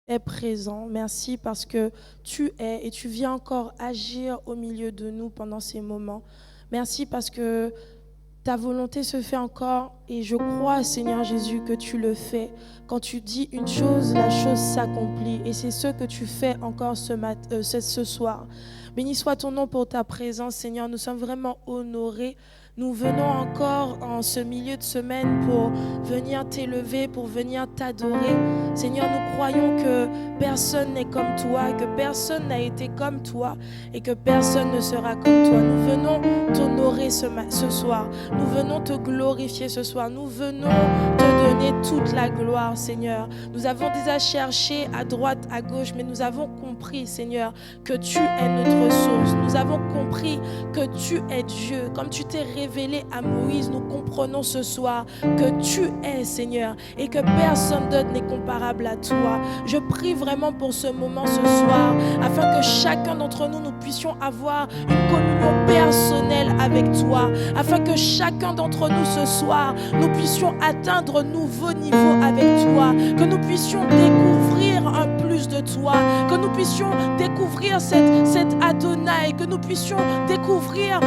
est présent. Merci parce que tu es et tu viens encore agir au milieu de nous pendant ces moments. Merci parce que ta volonté se fait encore et je crois, Seigneur Jésus, que tu le fais. Quand tu dis une chose, la chose s'accomplit et c'est ce que tu fais encore ce soir. Béni soit ton nom pour ta présence, Seigneur. Nous sommes vraiment honorés. Nous venons encore en ce milieu de semaine pour venir t'élever, pour venir t'adorer. Seigneur, nous croyons que personne n'est comme toi, que personne n'a été comme toi et que personne ne sera comme toi. Nous venons t'honorer ce soir. Nous venons te glorifier ce soir. Nous venons te donner toute la gloire, Seigneur. Nous avons déjà cherché à droite, à gauche, mais nous avons compris, Seigneur, que tu es notre source. Nous avons compris que tu es Dieu. Comme tu t'es révélé à Moïse, nous comprenons ce soir que tu es, Seigneur, et que personne d'autre n'est comparable à toi. Je prie vraiment pour ce moment ce soir, afin que chacun d'entre nous, nous puissions avoir une communion personnelle avec toi, afin que chacun d'entre nous ce soir, nous puissions atteindre un nouveau niveau avec toi, que nous puissions découvrir un plus de toi, que nous puissions découvrir cette Adonai, que nous puissions découvrir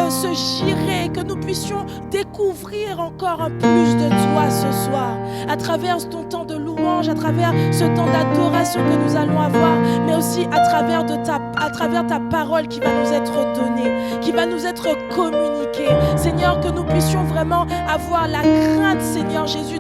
ce Jireh, que nous puissions découvrir encore un plus de toi ce soir, à travers ton temps de louange, à travers ce temps d'adoration que nous allons avoir, mais aussi à travers ta parole qui va nous être donnée, qui va nous être communiquée. Seigneur, que nous puissions vraiment avoir la crainte, Seigneur Jésus,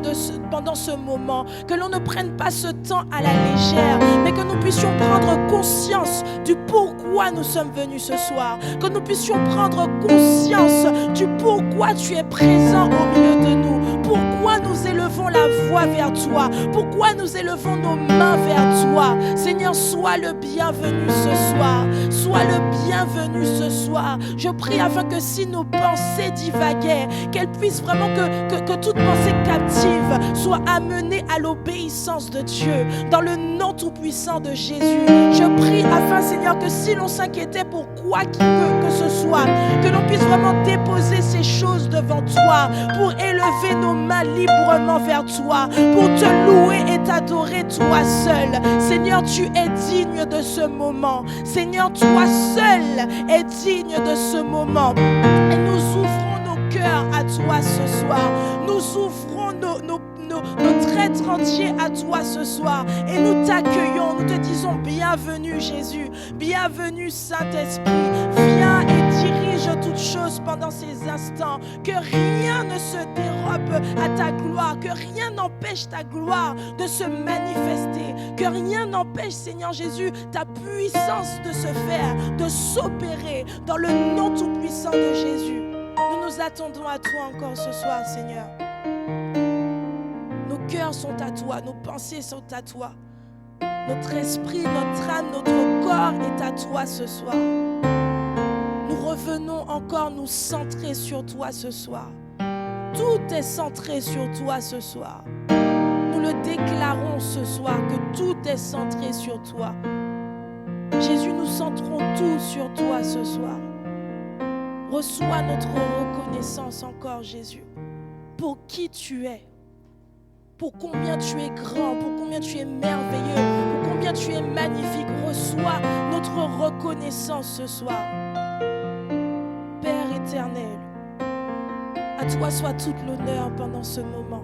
pendant ce moment, que l'on ne prenne pas ce temps à la légère, mais que nous puissions prendre conscience du pourquoi nous sommes venus ce soir, que nous puissions prendre conscience du pourquoi tu es présent au milieu de nous, pourquoi nous élevons la voix vers toi, pourquoi nous élevons nos mains vers toi. Seigneur, sois le bienvenu ce soir, sois le bienvenu ce soir. Je prie afin que si nos pensées divaguaient, qu'elles puissent vraiment que toute pensée captive soit amenée à l'obéissance de Dieu, dans le nom tout-puissant de Jésus. Je prie afin, Seigneur, que si l'on s'inquiétait pour quoi que ce soit, que l'on puisse vraiment déposer ces choses devant toi, pour élever nos mains librement vers toi, pour te louer et t'adorer toi seul. Seigneur, tu es digne de ce moment. Seigneur, toi seul es digne de ce moment. Et nous ouvrons nos cœurs à toi ce soir. Nous ouvrons notre être entier à toi ce soir et nous t'accueillons, nous te disons bienvenue Jésus, bienvenue Saint-Esprit, viens et dirige toutes choses pendant ces instants, que rien ne se dérobe à ta gloire, que rien n'empêche ta gloire de se manifester, que rien n'empêche, Seigneur Jésus, ta puissance de se faire, de s'opérer dans le nom tout-puissant de Jésus. Nous nous attendons à toi encore ce soir, Seigneur. Nos cœurs sont à toi, nos pensées sont à toi. Notre esprit, notre âme, notre corps est à toi ce soir. Nous revenons encore nous centrer sur toi ce soir. Tout est centré sur toi ce soir. Nous le déclarons ce soir que tout est centré sur toi. Jésus, nous centrons tout sur toi ce soir. Reçois notre reconnaissance encore, Jésus, pour qui tu es. Pour combien tu es grand, pour combien tu es merveilleux, pour combien tu es magnifique. Reçois notre reconnaissance ce soir. Père éternel, à toi soit toute l'honneur pendant ce moment.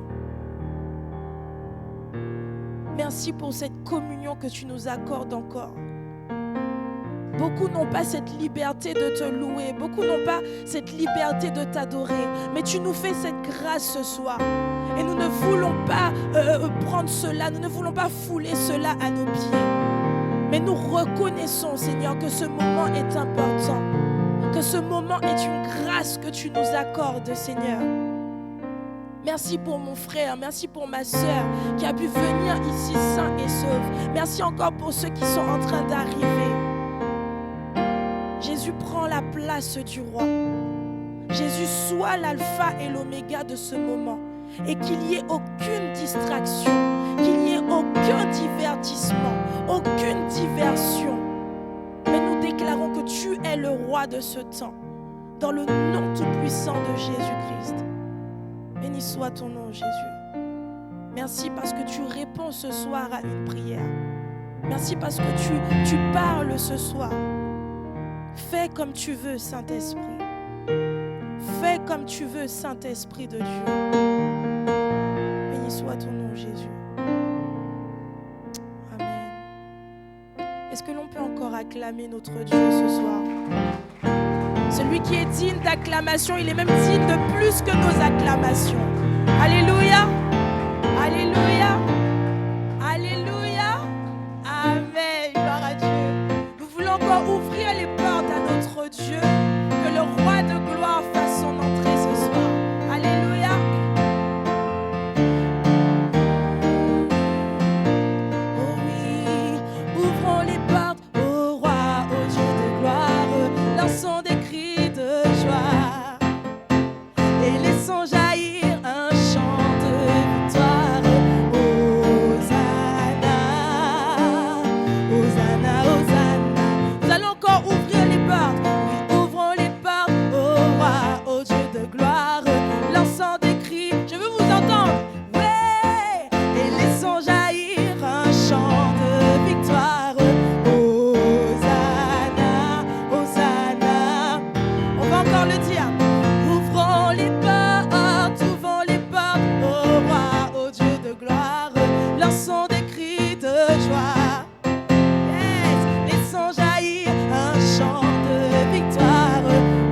Merci pour cette communion que tu nous accordes encore. Beaucoup n'ont pas cette liberté de te louer, beaucoup n'ont pas cette liberté de t'adorer, mais tu nous fais cette grâce ce soir. Et nous ne voulons pas prendre cela, nous ne voulons pas fouler cela à nos pieds. Mais nous reconnaissons, Seigneur, que ce moment est important, que ce moment est une grâce que tu nous accordes, Seigneur. Merci pour mon frère, merci pour ma soeur qui a pu venir ici sain et sauf. Merci encore pour ceux qui sont en train d'arriver. Jésus prend la place du roi. Jésus soit l'alpha et l'oméga de ce moment. Et qu'il n'y ait aucune distraction, qu'il n'y ait aucun divertissement, aucune diversion. Mais nous déclarons que tu es le roi de ce temps, dans le nom tout-puissant de Jésus-Christ. Béni soit ton nom, Jésus. Merci parce que tu réponds ce soir à une prière. Merci parce que tu parles ce soir. Fais comme tu veux, Saint-Esprit. Fais comme tu veux, Saint-Esprit de Dieu. Béni soit ton nom, Jésus. Amen. Est-ce que l'on peut encore acclamer notre Dieu ce soir? Celui qui est digne d'acclamation, il est même digne de plus que nos acclamations. Alléluia. Alléluia. Alléluia. Amen. Gloire à Dieu. Nous voulons encore ouvrir les portes à notre Dieu. Que le roi de gloire fasse son entrée ce soir. Alléluia. Oh oui, ouvrons les portes au roi, au Dieu de gloire. Lançons des cris de joie et laissons jaillir un chant de victoire. Hosanna, Hosanna, Hosanna. Nous allons encore ouvrir les portes. Oui, ouvrons les portes au roi, au Dieu de gloire. Lançons des cris, je veux vous entendre. Ouais, et laissons jaillir un chant de victoire. Hosanna, Hosanna. On va encore le dire. Ouvrons les portes au roi, au Dieu de gloire. Lançons des cris de joie. Yes, laissons jaillir un chant de victoire.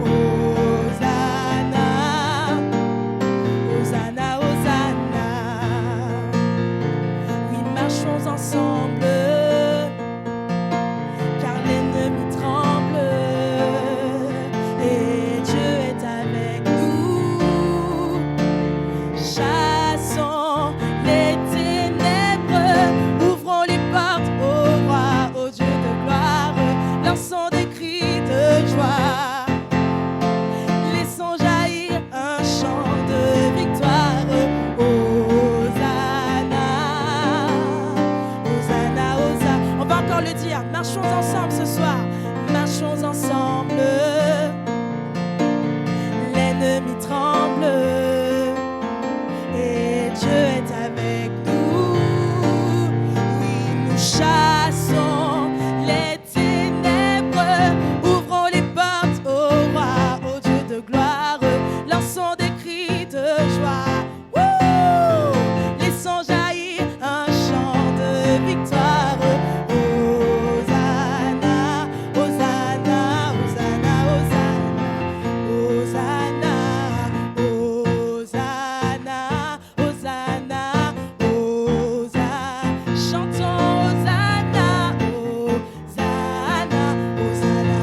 Hosanna, Hosanna, Hosanna. Oui, marchons ensemble, car l'ennemi tremble et Dieu est avec nous. Chassons les ténèbres, ouvrons les portes au roi, au Dieu de gloire. Lançons des cris de joie, laissons jaillir un chant de victoire. Hosanna, Hosanna, Hosanna. On va encore le dire, marchons ensemble ce soir, marchons ensemble. L'ennemi tremble et Dieu est avec nous. Oui, nous chassons les ténèbres, ouvrons les portes au roi, au Dieu de gloire. Lançons des cris de joie. Wouh! Laissons jaillir un chant de victoire. Hosanna, Hosanna, Hosanna, Hosanna. Hosanna, Hosanna, Hosanna, Hosanna. Chantons Hosanna, Hosanna, Hosanna,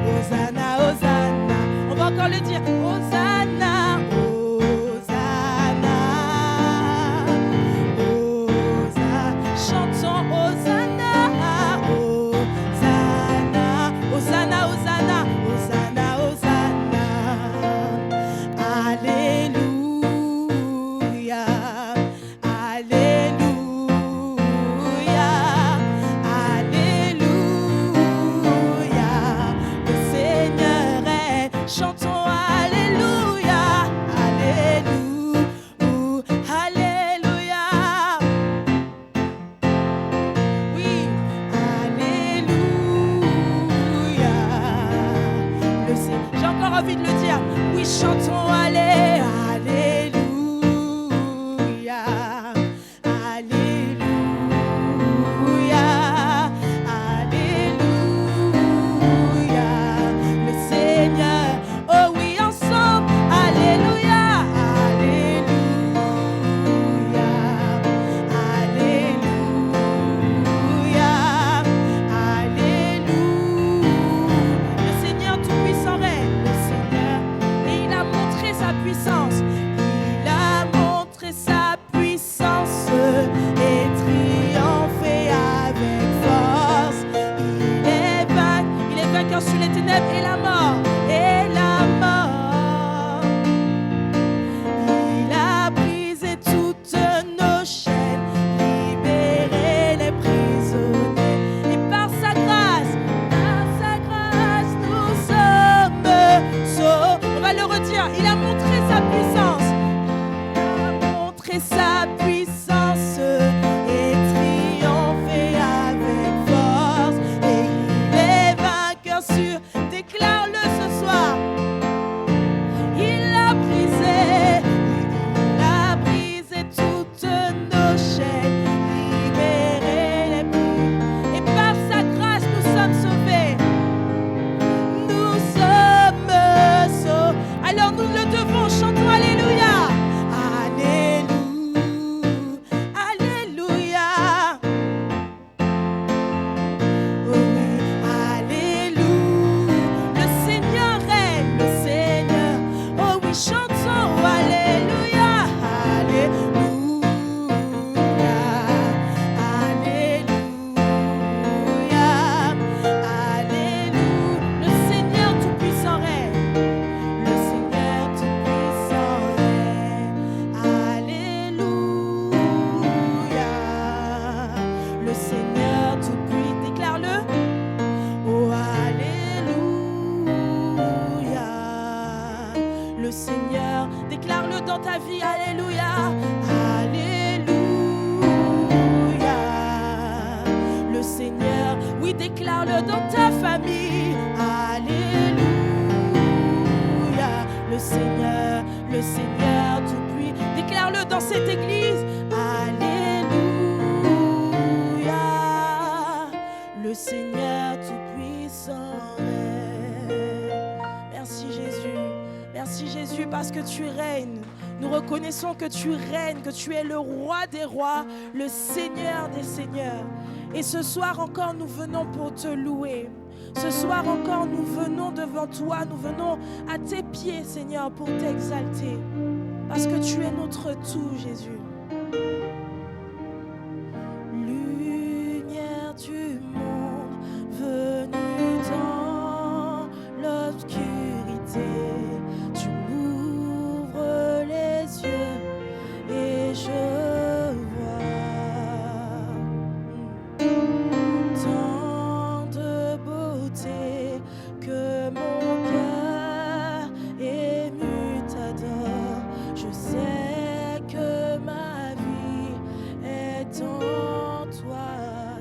Hosanna, Hosanna. On va encore le dire. Hosanna, Hosanna, Hosanna. Chantons Hosanna, Hosanna, Hosanna, Hosanna, Hosanna, Hosanna. Alléluia, Alléluia, Alléluia. Le Seigneur est, chantons Alléluia, Alléluia, Alléluia. Oui, Alléluia. J'ai encore envie de le dire. Oui, chantons Alléluia, Alléluia, Alléluia. Le Seigneur, oh oui, ensemble, Alléluia, Alléluia, Alléluia, Alléluia. Le Seigneur Tout-Puissant règne, le Seigneur, et il a montré sa puissance. Il a montré sa puissance et triomphé avec force. Il est vainqueur sur les ténèbres et la mort, et la mort. Il a brisé toutes nos chaînes, libéré les prisonniers. Et par sa grâce, nous sommes sauvés. On va le redire, il a montré sa puissance. Il a montré sa puissance et triomphé avec le Seigneur. Déclare-le dans ta vie, alléluia. Alléluia. Le Seigneur, oui, déclare-le dans ta famille. Alléluia. Le Seigneur tout puissant. Déclare-le dans cette église. Alléluia. Le Seigneur tout-puissant règne. Merci Jésus. Merci Jésus parce que tu règnes. Nous reconnaissons que tu règnes, que tu es le roi des rois, le Seigneur des seigneurs. Et ce soir encore, nous venons pour te louer. Ce soir encore, nous venons devant toi, nous venons à tes pieds, Seigneur, pour t'exalter. Parce que tu es notre tout, Jésus. Lumière du monde, venue dans l'obscurité, tu m'ouvres les yeux et je vois tant de beauté que mon cœur ému t'adore. Je sais que ma vie est en toi.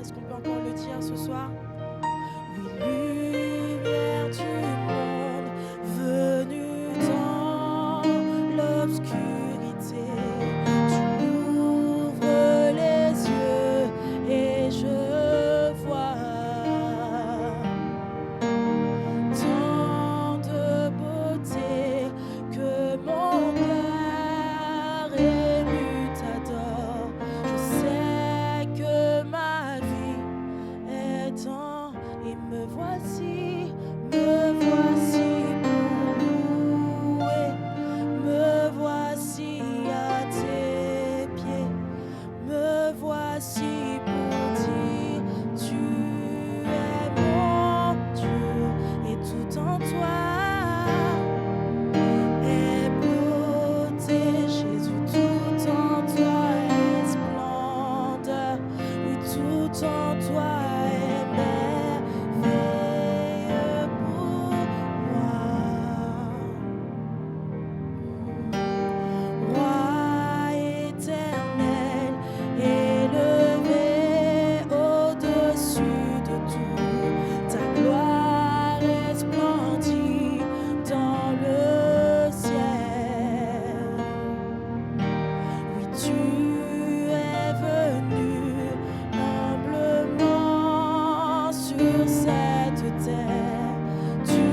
Est-ce qu'on peut encore le dire ce soir? Oui, lumière du monde, venue dans l'obscurité, tu m'ouvres les yeux et je vois tant de beauté que mon cœur ému t'adore. Je sais que ma vie est en et me voici pour louer, me voici à tes pieds, me voici pour dire tu es mon Dieu et tout en toi est beauté, Jésus, tout en toi est splendeur, oui, tout en toi est merveilleux pour moi. Roi éternel, élevé au-dessus de tout, ta gloire resplendit dans le ciel. Oui, tu es venu humblement sur cette terre. Tu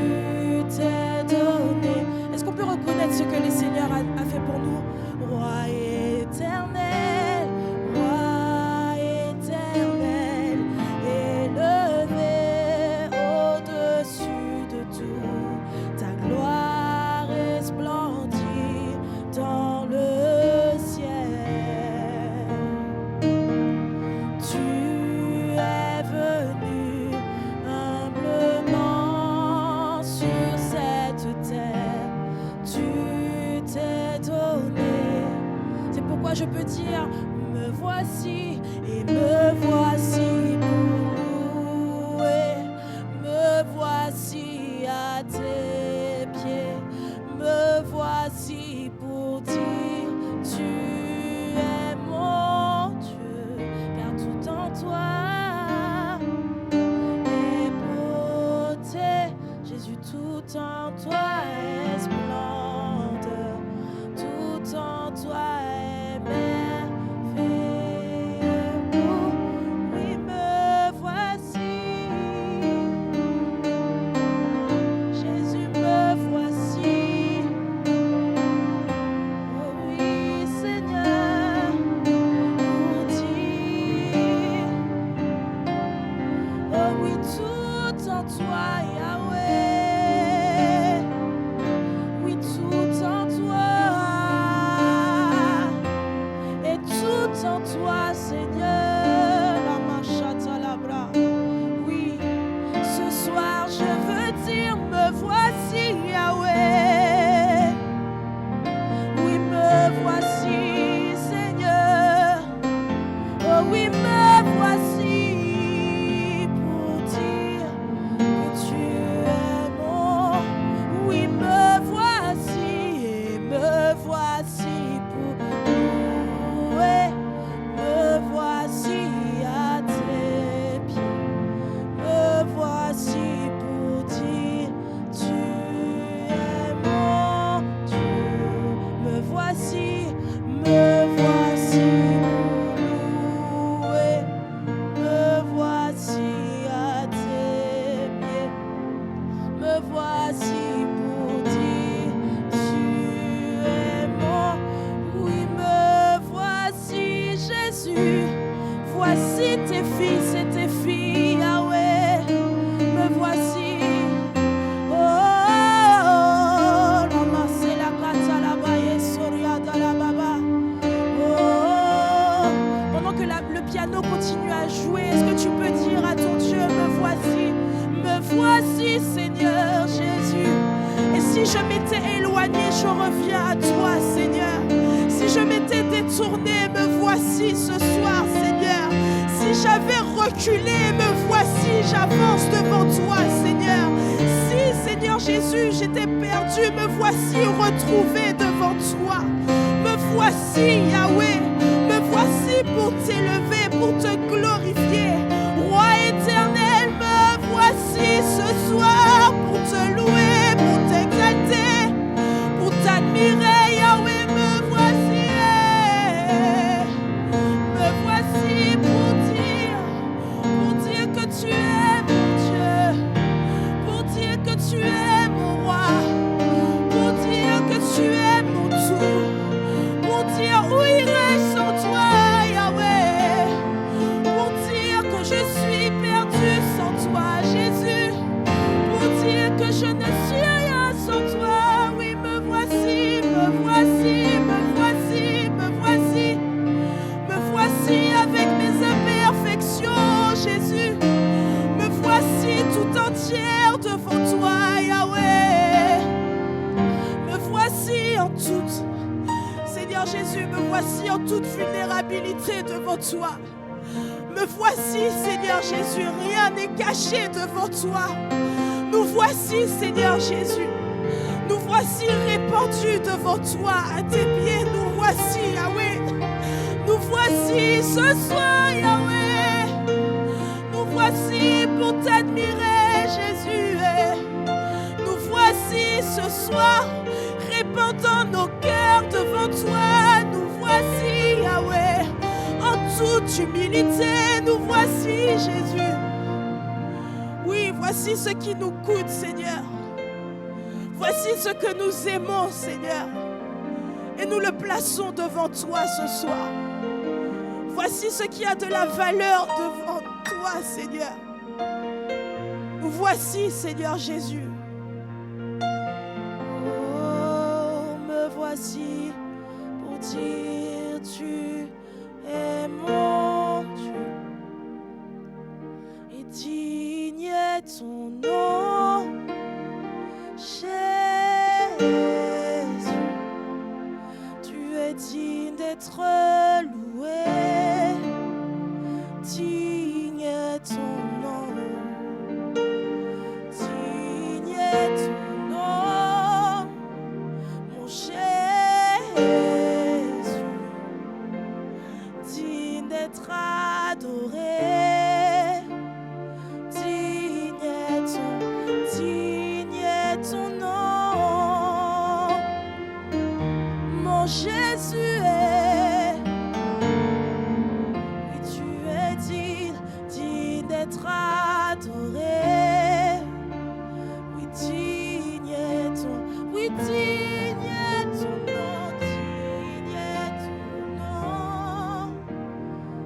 t'es donné. Est-ce qu'on peut reconnaître ce que le Seigneur a fait pour nous? Roi éternel, élevé au-dessus de tout, ta gloire resplendit dans le ciel. Tu es venu humblement sur cette terre. Tu t'es donné. C'est pourquoi je peux dire me voici et me voici pour louer. Me voici à tes pieds. Me voici pour dire tu es mon Dieu, car tout en toi est beauté. Jésus, tout en toi est splendeur, tout en toi est merveilleux. Oui, me voici. Jésus, me voici. m'étais éloigné, je reviens à toi, Seigneur. Si je m'étais détourné, me voici ce soir, Seigneur. Si j'avais reculé, me voici, j'avance devant toi, Seigneur. Si, Seigneur Jésus, j'étais perdu, me voici retrouvé devant toi. Me voici, Yahweh, me voici pour t'élever, pour te glorifier. Roi éternel, me voici ce soir pour te louer, pour t'exalter, pour t'admirer, Yahweh, me voici. Me voici pour dire que tu es mon Dieu, pour dire que tu es mon roi, pour dire que tu es mon tout, pour dire où irais-je sans toi, Yahweh, pour dire que je suis perdu sans toi, Jésus, pour dire que je ne suis rien sans toi. Oui, me voici, me voici, me voici, me voici, me voici avec mes imperfections, Jésus, me voici tout entière devant toi, Yahweh, me voici en toute, Seigneur Jésus, me voici en toute vulnérabilité devant toi. Me voici, Seigneur Jésus, rien n'est caché devant toi. Nous voici, Seigneur Jésus. Nous voici répandus devant toi. À tes pieds, nous voici, Yahweh. Nous voici ce soir, Yahweh. Nous voici pour t'admirer, Jésus. Nous voici ce soir, répandant nos cœurs devant toi. Nous voici, Yahweh. En toute humilité, nous voici, Jésus. Oui, voici ce qui nous coûte, Seigneur. Voici ce que nous aimons, Seigneur. Et nous le plaçons devant toi ce soir. Voici ce qui a de la valeur devant toi, Seigneur. Nous voici, Seigneur Jésus. Oh, me voici pour dire tu es mon Dieu. Et digne est ton nom, Jésus. Tu es digne d'être loué. Digne est ton nom. Digne est ton nom, mon Jésus. Digne d'être adoré. Digne est ton nom, mon Jésus est. Oui, tu es digne d'être adoré. Oui, digne est ton, oui, digne est ton nom, digne est ton nom,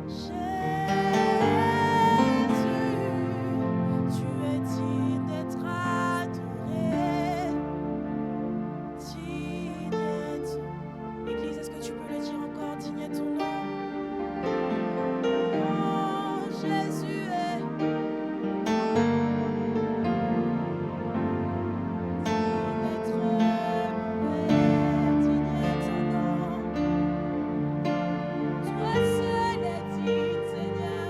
Jésus. Tu es digne d'être adoré. Digne est ton... Église, est-ce que tu peux le dire encore? Digne est ton nom. Oh, Jésus est. Toi seul est digne, Seigneur,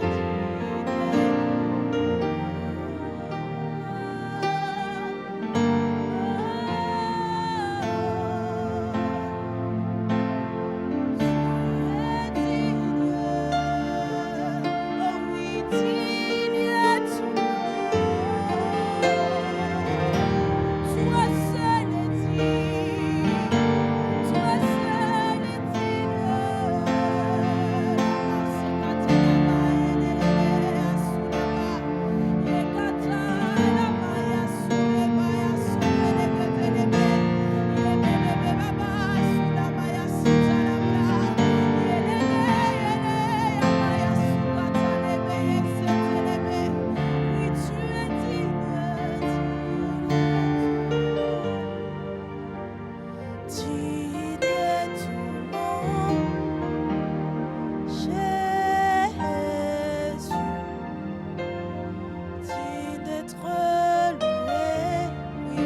Digne d'être loué, oui,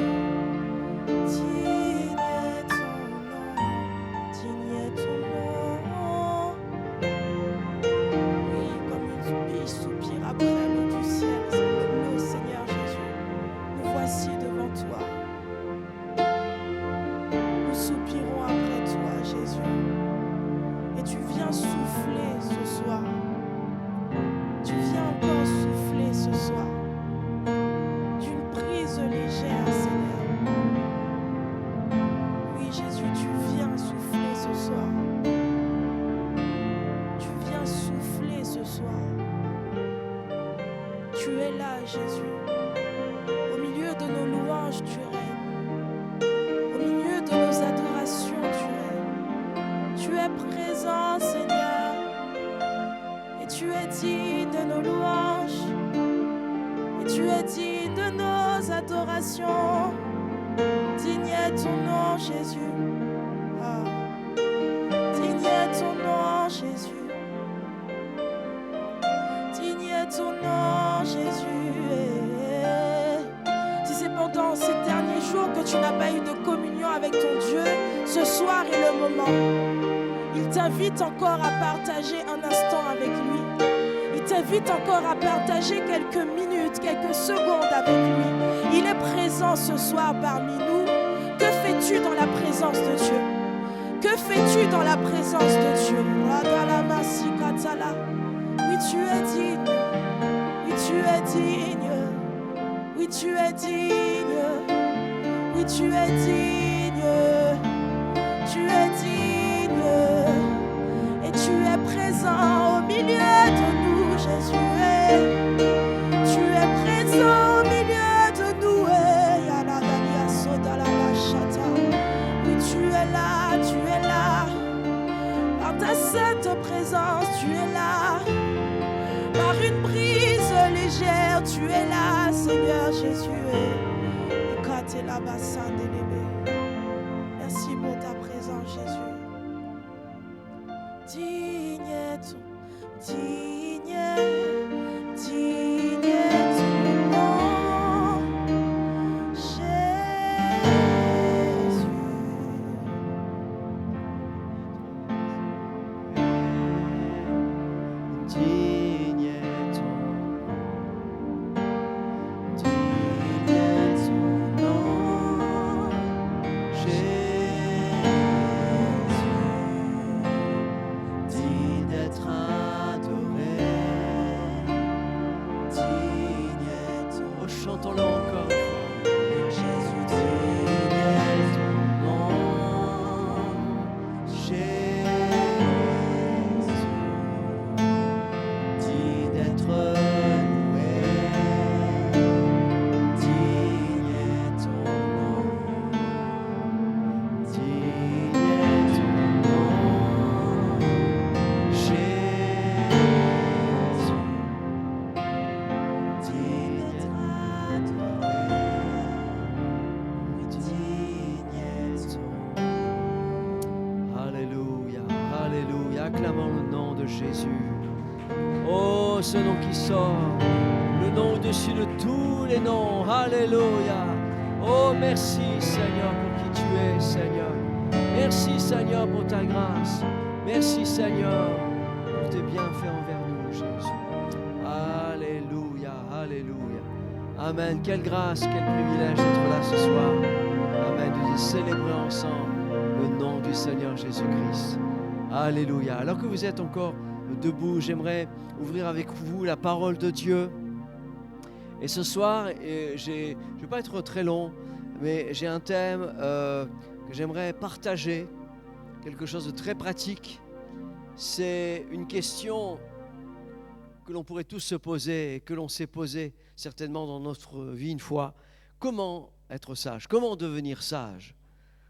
digne Jésus, tu viens souffler ce soir. Tu viens souffler ce soir. Tu es là, Jésus. Au milieu de nos louanges, tu règnes. Au milieu de nos adorations, tu règnes. Tu es présent, Seigneur. Et tu es digne de nos louanges. Et tu es digne de nos adorations. Digne est ton nom, Jésus. Ah. Digne est ton nom, Jésus. Digne est ton nom, Jésus. Si c'est pendant ces derniers jours que tu n'as pas eu de communion avec ton Dieu, ce soir est le moment. Il t'invite encore à partager un instant avec lui. Il t'invite encore à partager quelques minutes, quelques secondes avec lui. Il est présent ce soir parmi nous. Que fais-tu dans la présence de Dieu? Que fais-tu dans la présence de Dieu? Oui, tu es digne. Oui, tu es digne. Oui, tu es digne. Oui, tu es digne. Tu es digne. Et tu es présent au milieu de nous, Jésus. Tu es présent au milieu de nous. Oui, tu es là. Par ta sainte présence, tu es là. Par une brise légère, tu es là, Seigneur Jésus. Merci pour ta présence, Jésus. Digne est ton nom, Jésus. Digne est ton nom, Jésus. Digne d'être adoré. Digne est ton... Oh, chantons-le encore. Jésus, digne est ton nom, Jésus. Digne d'être loué. Digne est ton nom. Digne est ton nom, Jésus. Digne d'être adoré. Digne est ton nom. Alléluia, alléluia. Acclamons le nom de Jésus. Oh, ce nom qui sort, le nom au-dessus de tous les noms. Alléluia. Oh, merci Seigneur pour qui tu es, Seigneur. Merci Seigneur pour ta grâce. Merci Seigneur pour tes bienfaits envers nous, Jésus. Alléluia, alléluia. Amen. Quelle grâce, quel privilège d'être là ce soir. Amen. De célébrer ensemble le nom du Seigneur Jésus-Christ. Alléluia. Alors que vous êtes encore debout, j'aimerais ouvrir avec vous la parole de Dieu. Et ce soir, je ne vais pas être très long, mais j'ai un thème que j'aimerais partager, quelque chose de très pratique. C'est une question que l'on pourrait tous se poser et que l'on s'est posé certainement dans notre vie une fois. Comment être sage? Comment devenir sage?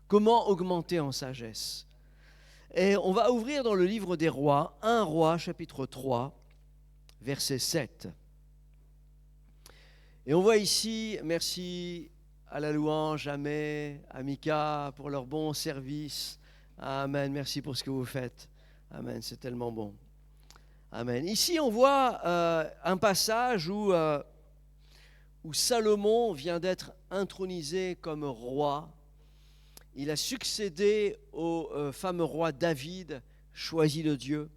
Comment augmenter en sagesse? Et on va ouvrir dans le livre des Rois, 1 Roi, chapitre 3, verset 7. Et on voit ici, merci à la louange, à May, à Mika pour leur bon service. Amen, merci pour ce que vous faites. Amen, c'est tellement bon. Amen. Ici, on voit un passage où Salomon vient d'être intronisé comme roi. Il a succédé au fameux roi David, choisi de Dieu.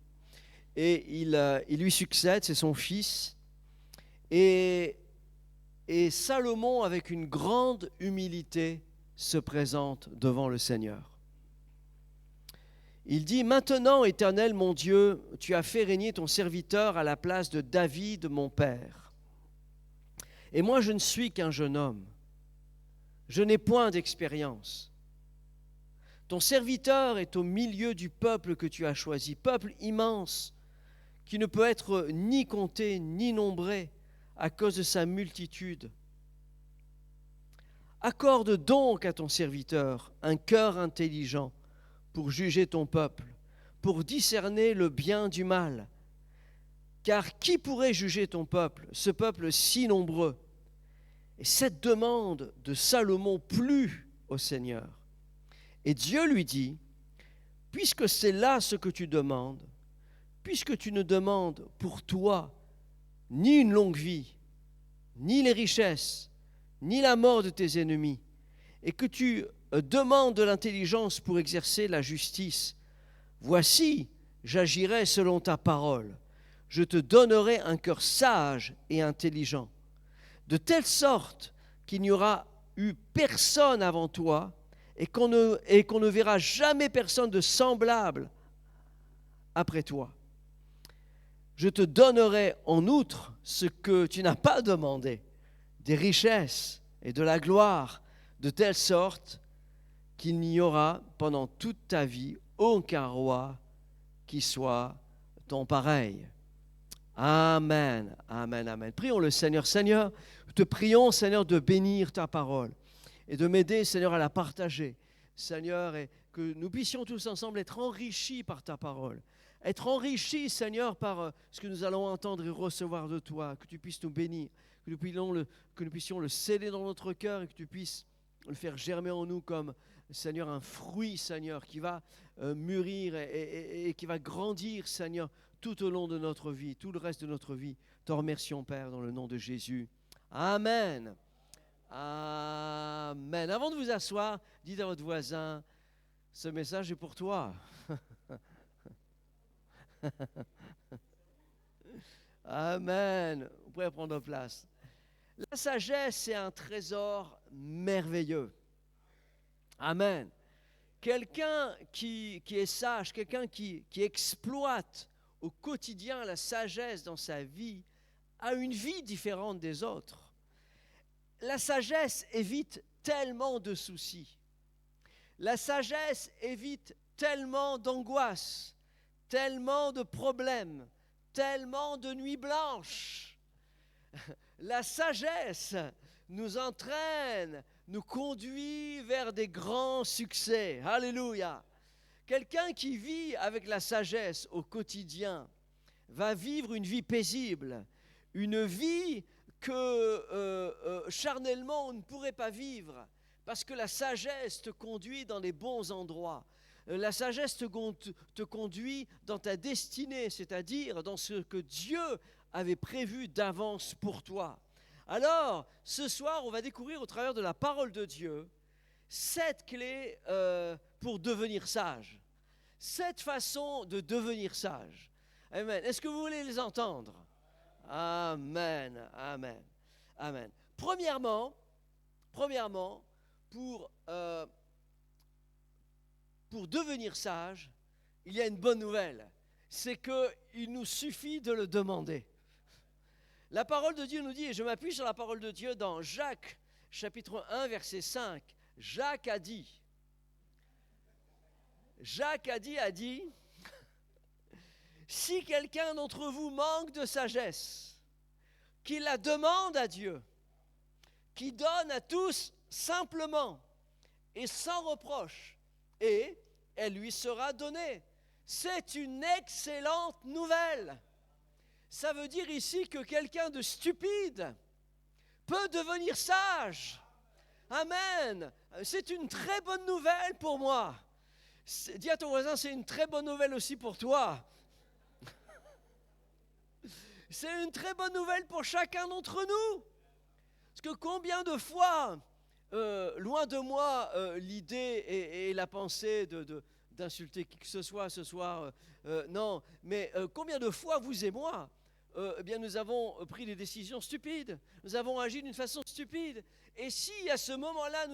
Et il lui succède, c'est son fils. Et Salomon, avec une grande humilité, se présente devant le Seigneur. Il dit « Maintenant, Éternel, mon Dieu, tu as fait régner ton serviteur à la place de David, mon père. Et moi, je ne suis qu'un jeune homme. Je n'ai point d'expérience. Ton serviteur est au milieu du peuple que tu as choisi, peuple immense, qui ne peut être ni compté ni nombré à cause de sa multitude. Accorde donc à ton serviteur un cœur intelligent pour juger ton peuple, pour discerner le bien du mal. Car qui pourrait juger ton peuple, ce peuple si nombreux? Et cette demande de Salomon plut au Seigneur. Et Dieu lui dit, puisque c'est là ce que tu demandes, puisque tu ne demandes pour toi ni une longue vie, ni les richesses, ni la mort de tes ennemis, et que tu demandes de l'intelligence pour exercer la justice, voici, j'agirai selon ta parole. Je te donnerai un cœur sage et intelligent, de telle sorte qu'il n'y aura eu personne avant toi et qu'on ne verra jamais personne de semblable après toi. Je te donnerai en outre ce que tu n'as pas demandé, des richesses et de la gloire, de telle sorte qu'il n'y aura pendant toute ta vie aucun roi qui soit ton pareil. Amen, amen, amen. Prions le Seigneur. Seigneur, te prions, Seigneur, de bénir ta parole et de m'aider, Seigneur, à la partager. Seigneur, et que nous puissions tous ensemble être enrichis par ta parole. Être enrichis, Seigneur, par ce que nous allons entendre et recevoir de toi. Que tu puisses nous bénir, que nous puissions le sceller dans notre cœur et que tu puisses le faire germer en nous comme, Seigneur, un fruit, Seigneur, qui va mûrir et qui va grandir, Seigneur, tout au long de notre vie, tout le reste de notre vie. Te remercions, Père, dans le nom de Jésus. Amen. Amen. Avant de vous asseoir, dites à votre voisin, ce message est pour toi. Amen. Vous pouvez prendre place. La sagesse, c'est un trésor merveilleux. Amen. Quelqu'un qui est sage, quelqu'un qui exploite au quotidien la sagesse dans sa vie, a une vie différente des autres. La sagesse évite tellement de soucis. La sagesse évite tellement d'angoisses, tellement de problèmes, tellement de nuits blanches. La sagesse nous entraîne, nous conduit vers des grands succès. Alléluia. Quelqu'un qui vit avec la sagesse au quotidien va vivre une vie paisible, une vie que charnellement on ne pourrait pas vivre, parce que la sagesse te conduit dans les bons endroits. La sagesse te conduit dans ta destinée, c'est-à-dire dans ce que Dieu avait prévu d'avance pour toi. Alors, ce soir, on va découvrir au travers de la parole de Dieu 7 clés pour devenir sage. 7 façons de devenir sage. Amen. Est-ce que vous voulez les entendre? Amen, amen, amen. Premièrement, pour devenir sage, il y a une bonne nouvelle. C'est qu'il nous suffit de le demander. La parole de Dieu nous dit, et je m'appuie sur la parole de Dieu dans Jacques, chapitre 1, verset 5. Jacques a dit, si quelqu'un d'entre vous manque de sagesse, qu'il la demande à Dieu, qui donne à tous simplement et sans reproche, et elle lui sera donnée. C'est une excellente nouvelle. Ça veut dire ici que quelqu'un de stupide peut devenir sage. Amen. C'est une très bonne nouvelle pour moi. Dis à ton voisin, c'est une très bonne nouvelle aussi pour toi. C'est une très bonne nouvelle pour chacun d'entre nous. Parce que combien de fois, loin de moi, l'idée et la pensée d'insulter qui que ce soit ce soir, non, mais combien de fois vous et moi, eh bien nous avons pris des décisions stupides, nous avons agi d'une façon stupide. Et si à ce moment-là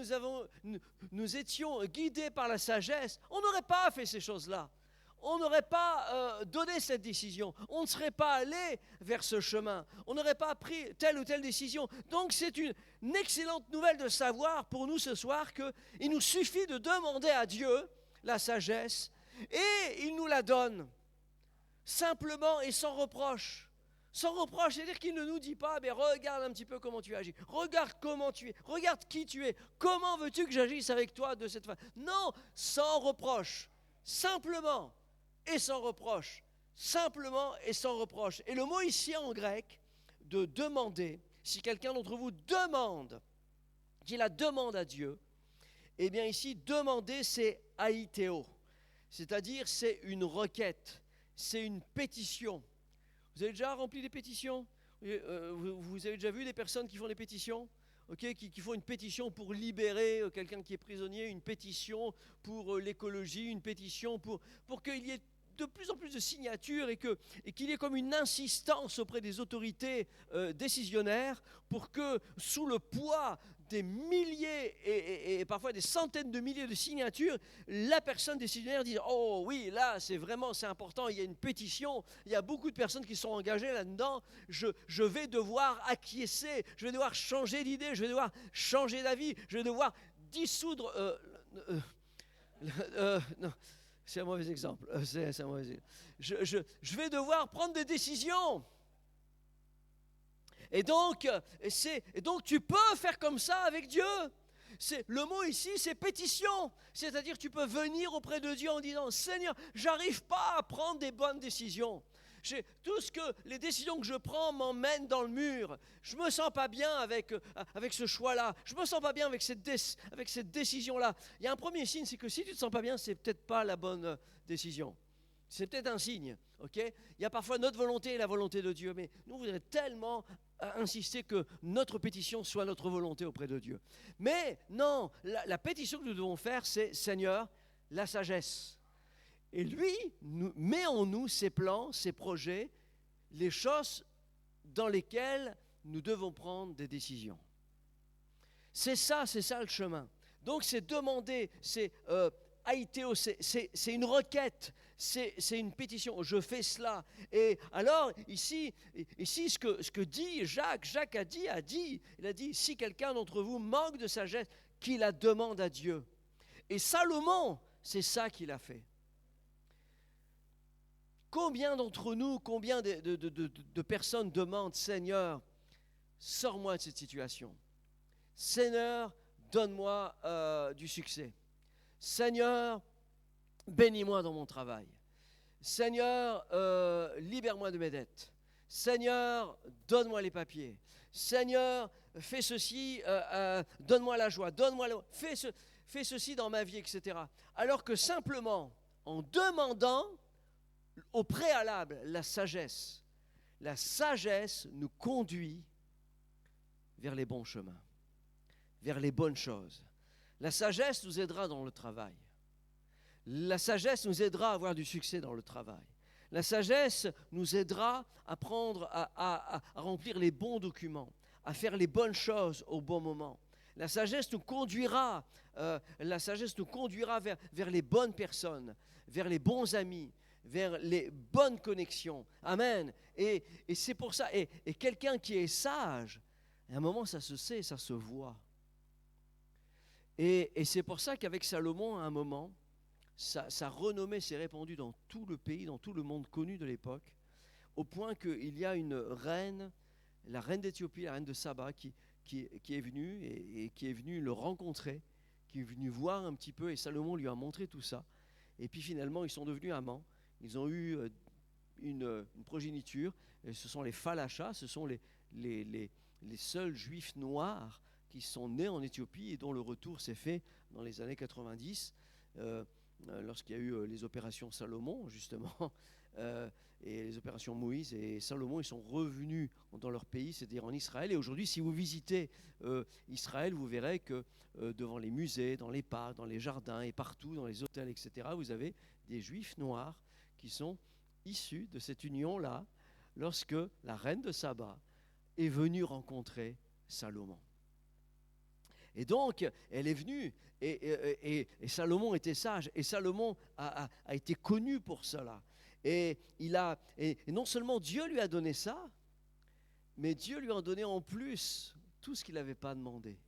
nous étions guidés par la sagesse, on n'aurait pas fait ces choses-là. On n'aurait pas donné cette décision, on ne serait pas allé vers ce chemin, on n'aurait pas pris telle ou telle décision. Donc c'est une excellente nouvelle de savoir pour nous ce soir qu'il nous suffit de demander à Dieu la sagesse, et il nous la donne, simplement et sans reproche. Sans reproche, c'est-à-dire qu'il ne nous dit pas, mais regarde un petit peu comment tu agis, regarde comment tu es, regarde qui tu es, comment veux-tu que j'agisse avec toi de cette façon. Non, sans reproche, simplement et sans reproche, simplement et sans reproche. Et le mot ici en grec, de demander, si quelqu'un d'entre vous demande, dit la demande à Dieu, eh bien ici, demander, c'est aïthéo, c'est-à-dire c'est une requête, c'est une pétition. Vous avez déjà rempli des pétitions? Vous avez déjà vu des personnes qui font des pétitions? Qui font une pétition pour libérer quelqu'un qui est prisonnier, une pétition pour l'écologie, une pétition pour qu'il y ait de plus en plus de signatures et qu'il y ait comme une insistance auprès des autorités décisionnaires pour que, sous le poids des milliers et parfois des centaines de milliers de signatures, la personne décisionnaire dise « Oh oui, là, c'est important, il y a une pétition, il y a beaucoup de personnes qui sont engagées là-dedans, je vais devoir acquiescer, je vais devoir changer d'idée, je vais devoir changer d'avis, je vais devoir dissoudre... non. C'est un mauvais exemple. C'est un mauvais exemple. Je vais devoir prendre des décisions. Et donc tu peux faire comme ça avec Dieu. Le mot ici, c'est pétition. C'est-à-dire, tu peux venir auprès de Dieu en disant, Seigneur, j'arrive pas à prendre des bonnes décisions. Les décisions que je prends m'emmènent dans le mur. Je me sens pas bien avec ce choix-là. Je me sens pas bien avec cette décision-là. Il y a un premier signe, c'est que si tu te sens pas bien, c'est peut-être pas la bonne décision. C'est peut-être un signe, ok? Il y a parfois notre volonté et la volonté de Dieu, mais nous, on voudrait tellement insister que notre pétition soit notre volonté auprès de Dieu. Mais non, la pétition que nous devons faire, c'est Seigneur, la sagesse. Et lui met en nous ses plans, ses projets, les choses dans lesquelles nous devons prendre des décisions. C'est ça le chemin. Donc c'est demander, c'est aïthéo, c'est une requête, c'est une pétition. Je fais cela. Et alors ici ce que dit Jacques a dit, il a dit, si quelqu'un d'entre vous manque de sagesse, qu'il la demande à Dieu. Et Salomon, c'est ça qu'il a fait. Combien d'entre nous, combien de personnes demandent, Seigneur, sors-moi de cette situation. Seigneur, donne-moi du succès. Seigneur, bénis-moi dans mon travail. Seigneur, libère-moi de mes dettes. Seigneur, donne-moi les papiers. Seigneur, fais ceci, donne-moi la joie. Fais ceci dans ma vie, etc. Alors que simplement, en demandant, au préalable, la sagesse nous conduit vers les bons chemins, vers les bonnes choses. La sagesse nous aidera dans le travail. La sagesse nous aidera à avoir du succès dans le travail. La sagesse nous aidera à remplir les bons documents, à faire les bonnes choses au bon moment. La sagesse nous conduira vers les bonnes personnes, vers les bons amis, vers les bonnes connexions. Amen. Et c'est pour ça. Et quelqu'un qui est sage, à un moment, ça se sait, ça se voit. Et c'est pour ça qu'avec Salomon, à un moment, sa renommée s'est répandue dans tout le pays, dans tout le monde connu de l'époque, au point qu'il y a une reine, la reine d'Éthiopie, la reine de Saba, qui est venue et qui est venue le rencontrer, qui est venue voir un petit peu, et Salomon lui a montré tout ça. Et puis finalement, ils sont devenus amants. Ils ont eu une progéniture, et ce sont les Falachas, ce sont les seuls juifs noirs qui sont nés en Éthiopie et dont le retour s'est fait dans les années 90, lorsqu'il y a eu les opérations Salomon, justement, et les opérations Moïse et Salomon, ils sont revenus dans leur pays, c'est-à-dire en Israël. Et aujourd'hui, si vous visitez Israël, vous verrez que devant les musées, dans les parcs, dans les jardins et partout, dans les hôtels, etc., vous avez des juifs noirs qui sont issus de cette union-là, lorsque la reine de Saba est venue rencontrer Salomon. Et donc, elle est venue, et Salomon était sage, et Salomon a été connu pour cela. Et non seulement Dieu lui a donné ça, mais Dieu lui a donné en plus tout ce qu'il n'avait pas demandé.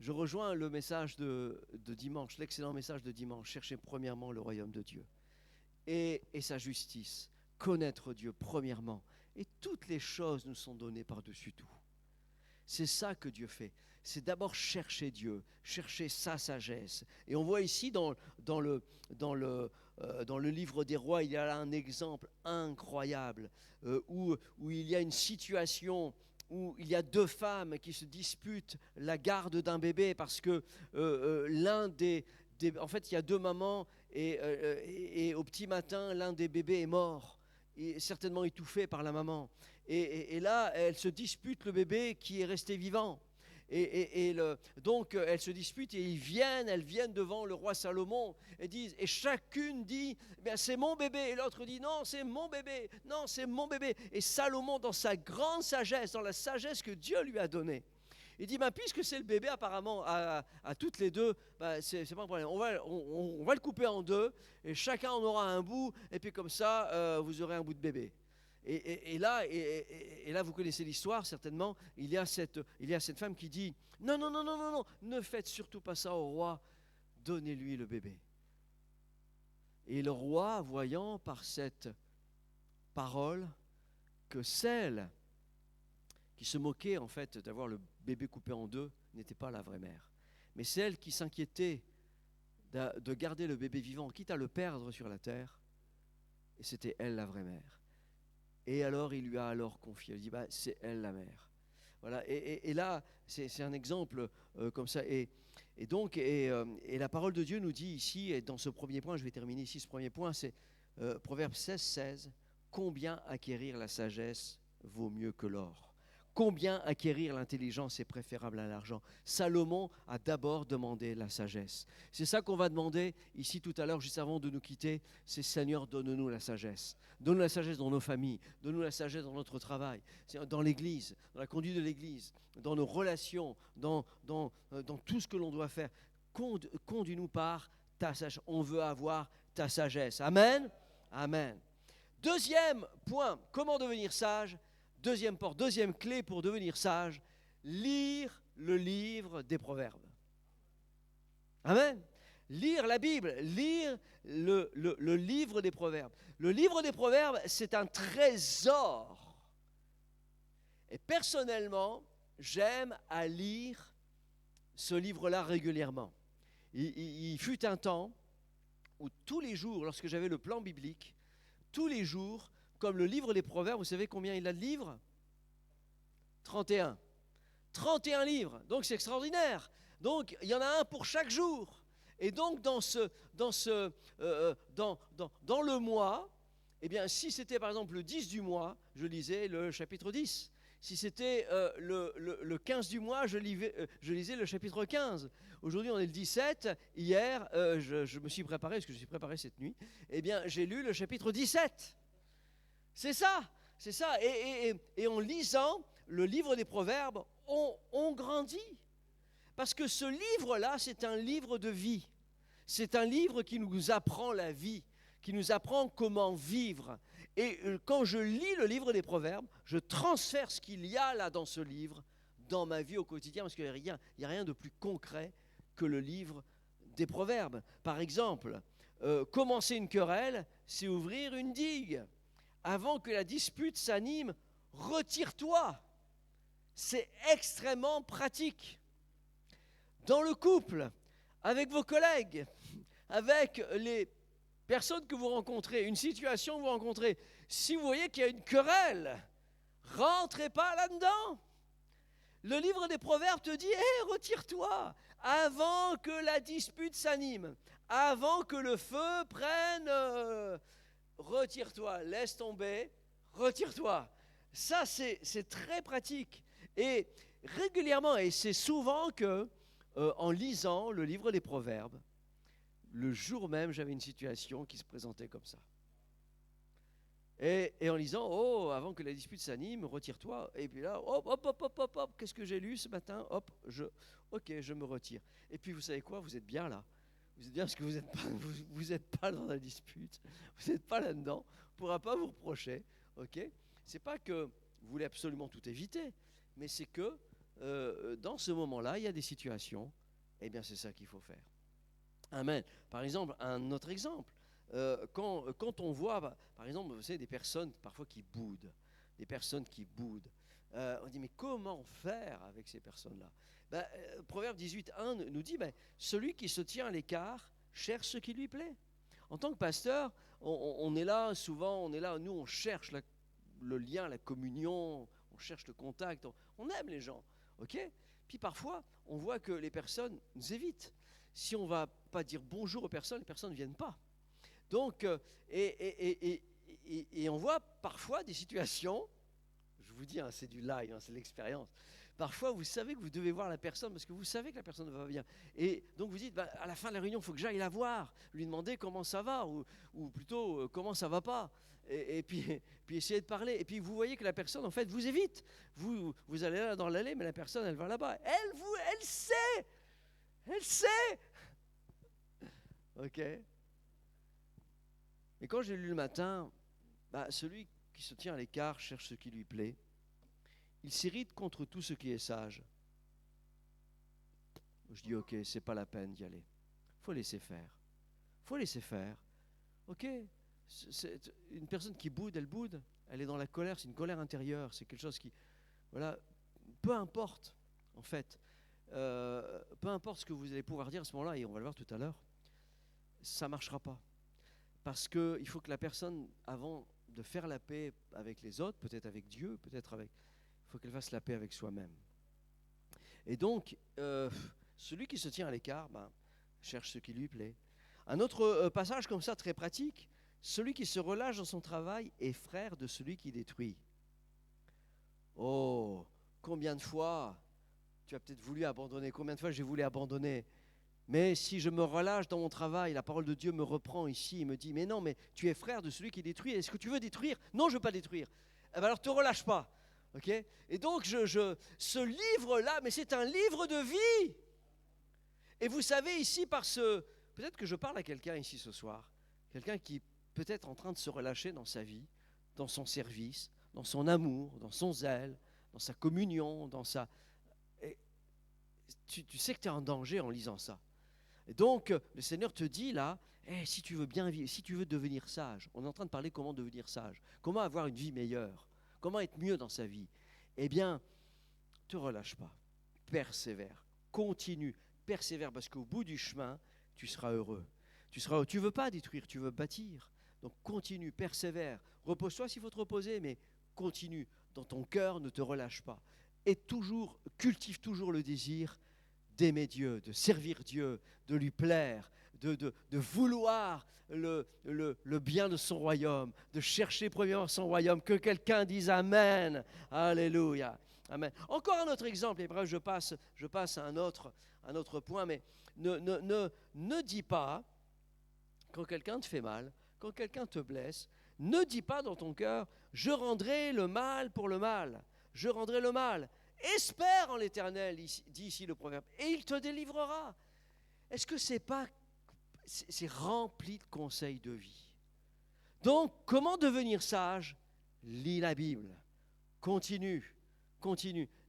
Je rejoins le message de dimanche, l'excellent message de dimanche. Cherchez premièrement le royaume de Dieu et sa justice. Connaître Dieu premièrement. Et toutes les choses nous sont données par-dessus tout. C'est ça que Dieu fait. C'est d'abord chercher Dieu, chercher sa sagesse. Et on voit ici dans le livre des rois, il y a là un exemple incroyable où il y a une situation où il y a deux femmes qui se disputent la garde d'un bébé parce que en fait, il y a deux mamans et au petit matin, l'un des bébés est mort, et certainement étouffé par la maman. Et là, elles se disputent le bébé qui est resté vivant. Donc, elles se disputent et elles viennent devant le roi Salomon et chacune dit, c'est mon bébé. Et l'autre dit, non, c'est mon bébé. Non, c'est mon bébé. Et Salomon, dans sa grande sagesse, dans la sagesse que Dieu lui a donnée, il dit, puisque c'est le bébé apparemment à toutes les deux, c'est pas un problème. On va le couper en deux et chacun en aura un bout. Et puis comme ça, vous aurez un bout de bébé. Et là, vous connaissez l'histoire certainement, il y a cette femme qui dit non, ne faites surtout pas ça au roi, donnez-lui le bébé. Et le roi, voyant par cette parole que celle qui se moquait en fait d'avoir le bébé coupé en deux n'était pas la vraie mère, mais celle qui s'inquiétait de garder le bébé vivant, quitte à le perdre sur la terre, et c'était elle la vraie mère. Et alors, il lui a confié, il dit, c'est elle la mère. Voilà, et là, c'est un exemple comme ça. Et la parole de Dieu nous dit ici, et dans ce premier point, je vais terminer ici, ce premier point, c'est Proverbe 16, combien acquérir la sagesse vaut mieux que l'or. Combien acquérir l'intelligence est préférable à l'argent. Salomon a d'abord demandé la sagesse. C'est ça qu'on va demander ici tout à l'heure, juste avant de nous quitter. C'est Seigneur, donne-nous la sagesse. Donne-nous la sagesse dans nos familles. Donne-nous la sagesse dans notre travail, dans l'Église, dans la conduite de l'Église, dans nos relations, dans tout ce que l'on doit faire. Conduis-nous par ta sagesse. On veut avoir ta sagesse. Amen. Amen. Deuxième point, comment devenir sage ? Deuxième clé pour devenir sage, lire le livre des Proverbes. Amen. Lire la Bible, lire le livre des Proverbes. Le livre des Proverbes, c'est un trésor. Et personnellement, j'aime à lire ce livre-là régulièrement. Il fut un temps où tous les jours, lorsque j'avais le plan biblique, tous les jours, comme le livre des Proverbes, vous savez combien il a de livres ? 31. 31 livres, donc c'est extraordinaire. Donc il y en a un pour chaque jour. Et donc dans le mois, eh bien, si c'était par exemple le 10 du mois, je lisais le chapitre 10. Si c'était le 15 du mois, je lisais le chapitre 15. Aujourd'hui, on est le 17. Hier, je me suis préparé, parce que je suis préparé cette nuit, eh bien, j'ai lu le chapitre 17. C'est ça. Et en lisant le livre des Proverbes, on grandit. Parce que ce livre-là, c'est un livre de vie. C'est un livre qui nous apprend la vie, qui nous apprend comment vivre. Et quand je lis le livre des Proverbes, je transfère ce qu'il y a là dans ce livre dans ma vie au quotidien, parce qu'il n'y a rien de plus concret que le livre des Proverbes. Par exemple, commencer une querelle, c'est ouvrir une digue. Avant que la dispute s'anime, retire-toi. C'est extrêmement pratique. Dans le couple, avec vos collègues, avec les personnes que vous rencontrez, une situation que vous rencontrez, si vous voyez qu'il y a une querelle, rentrez pas là-dedans. Le livre des Proverbes te dit, retire-toi avant que la dispute s'anime, avant que le feu prenne... retire-toi, laisse tomber, retire-toi. Ça, c'est très pratique. Et régulièrement, et c'est souvent que, en lisant le livre des Proverbes, le jour même, j'avais une situation qui se présentait comme ça. Et en lisant, avant que la dispute s'anime, retire-toi. Et puis là, hop, qu'est-ce que j'ai lu ce matin ? Je me retire. Et puis, vous savez quoi ? Vous êtes bien là. Vous êtes bien parce que vous n'êtes pas dans la dispute, vous n'êtes pas là-dedans, on ne pourra pas vous reprocher, ok ? C'est pas que vous voulez absolument tout éviter, mais c'est que dans ce moment-là, il y a des situations, eh bien c'est ça qu'il faut faire. Amen. Par exemple, un autre exemple, quand on voit, par exemple, vous savez, des personnes parfois qui boudent, on dit, mais comment faire avec ces personnes-là? Proverbe 18:1 nous dit, celui qui se tient à l'écart cherche ce qui lui plaît. En tant que pasteur, on est là, souvent, nous, on cherche le lien, la communion, on cherche le contact, on aime les gens, ok? Puis parfois, on voit que les personnes nous évitent. Si on ne va pas dire bonjour aux personnes, les personnes ne viennent pas. Donc, et on voit parfois des situations, je vous dis, hein, c'est du live, hein, c'est de l'expérience. Parfois, vous savez que vous devez voir la personne parce que vous savez que la personne va bien. Et donc, vous dites, à la fin de la réunion, il faut que j'aille la voir, lui demander comment ça va, ou plutôt comment ça ne va pas. Et puis essayer de parler. Et puis, vous voyez que la personne, en fait, vous évite. Vous allez là dans l'allée, mais la personne, elle va là-bas. Elle sait. Elle sait. Ok. Et quand j'ai lu le matin, celui qui se tient à l'écart cherche ce qui lui plaît. Il s'irrite contre tout ce qui est sage. Je dis, ok, c'est pas la peine d'y aller. Faut laisser faire. Ok. C'est une personne qui boude, elle boude. Elle est dans la colère, c'est une colère intérieure. C'est quelque chose qui, voilà, peu importe, en fait. Peu importe ce que vous allez pouvoir dire à ce moment-là, et on va le voir tout à l'heure, ça ne marchera pas. Parce qu'il faut que la personne, avant de faire la paix avec les autres, peut-être avec Dieu, il faut qu'elle fasse la paix avec soi-même. Et donc, celui qui se tient à l'écart, cherche ce qui lui plaît. Un autre passage comme ça, très pratique, celui qui se relâche dans son travail est frère de celui qui détruit. Oh, combien de fois tu as peut-être voulu abandonner, combien de fois j'ai voulu abandonner. Mais si je me relâche dans mon travail, la parole de Dieu me reprend ici et me dit, mais non, mais tu es frère de celui qui détruit. Est-ce que tu veux détruire? Non, je ne veux pas détruire. Alors te relâche pas. Okay? Et donc, ce livre-là, mais c'est un livre de vie. Et vous savez, ici, peut-être que je parle à quelqu'un ici ce soir, quelqu'un qui peut-être en train de se relâcher dans sa vie, dans son service, dans son amour, dans son zèle, dans sa communion, Et tu sais que tu es en danger en lisant ça. Et donc, le Seigneur te dit là, si tu veux bien vivre, si tu veux devenir sage, on est en train de parler comment devenir sage, comment avoir une vie meilleure, comment être mieux dans sa vie. Eh bien, te relâche pas, persévère, continue, persévère, parce qu'au bout du chemin, tu seras heureux. Tu ne veux pas détruire, tu veux bâtir. Donc continue, persévère, repose-toi s'il faut te reposer, mais continue. Dans ton cœur, ne te relâche pas. Et cultive toujours le désir d'aimer Dieu, de servir Dieu, de lui plaire, de vouloir le bien de son royaume, de chercher premièrement son royaume. Que quelqu'un dise Amen. Alléluia. Amen. Encore un autre exemple, et bref, je passe à un autre point, mais ne dis pas, quand quelqu'un te fait mal, quand quelqu'un te blesse, ne dis pas dans ton cœur, je rendrai le mal pour le mal. Je rendrai le mal. Espère en l'Éternel, dit ici le proverbe, et il te délivrera. Est-ce que c'est rempli de conseils de vie? Donc, comment devenir sage? Lis la Bible. Continue.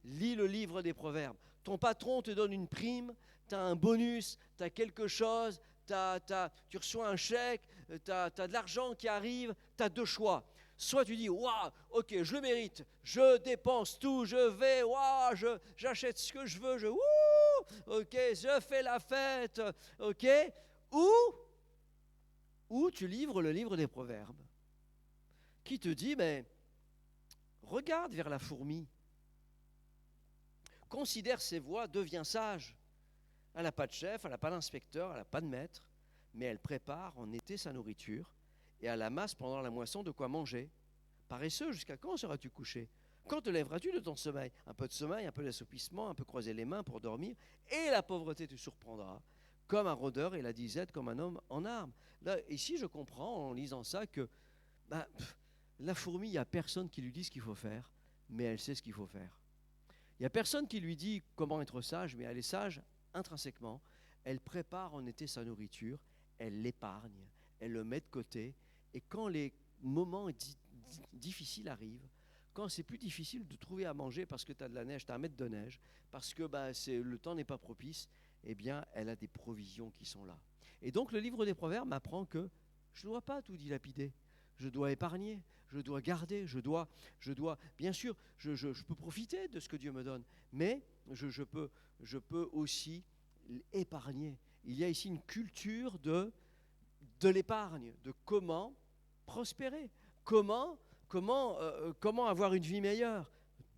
Lis le livre des proverbes. Ton patron te donne une prime, tu as un bonus, tu as quelque chose, tu reçois un chèque, tu as de l'argent qui arrive, tu as deux choix. Soit tu dis, waouh, ok, je le mérite, je dépense tout, je vais, waouh, j'achète ce que je veux, ok, je fais la fête, ok, ou tu livres le livre des proverbes, qui te dit, mais regarde vers la fourmi, considère ses voies, deviens sage. Elle n'a pas de chef, elle n'a pas d'inspecteur, elle n'a pas de maître, mais elle prépare en été sa nourriture et elle amasse pendant la moisson de quoi manger. Paresseux, jusqu'à quand seras-tu couché? Quand te lèveras-tu de ton sommeil? Un peu de sommeil, un peu d'assoupissement, un peu croiser les mains pour dormir, et la pauvreté te surprendra, comme un rôdeur et la disette comme un homme en armes. Là, ici, je comprends en lisant ça que la fourmi, il n'y a personne qui lui dit ce qu'il faut faire, mais elle sait ce qu'il faut faire. Il n'y a personne qui lui dit comment être sage, mais elle est sage intrinsèquement. Elle prépare en été sa nourriture, elle l'épargne, elle le met de côté, et quand les moments difficiles arrivent, quand c'est plus difficile de trouver à manger parce que tu as de la neige, tu as 1 mètre de neige, parce que le temps n'est pas propice, eh bien, elle a des provisions qui sont là. Et donc, le livre des Proverbes m'apprend que je ne dois pas tout dilapider. Je dois épargner, je dois garder, je dois bien sûr, je peux profiter de ce que Dieu me donne, mais je peux aussi épargner. Il y a ici une culture de l'épargne, de comment prospérer, comment avoir une vie meilleure.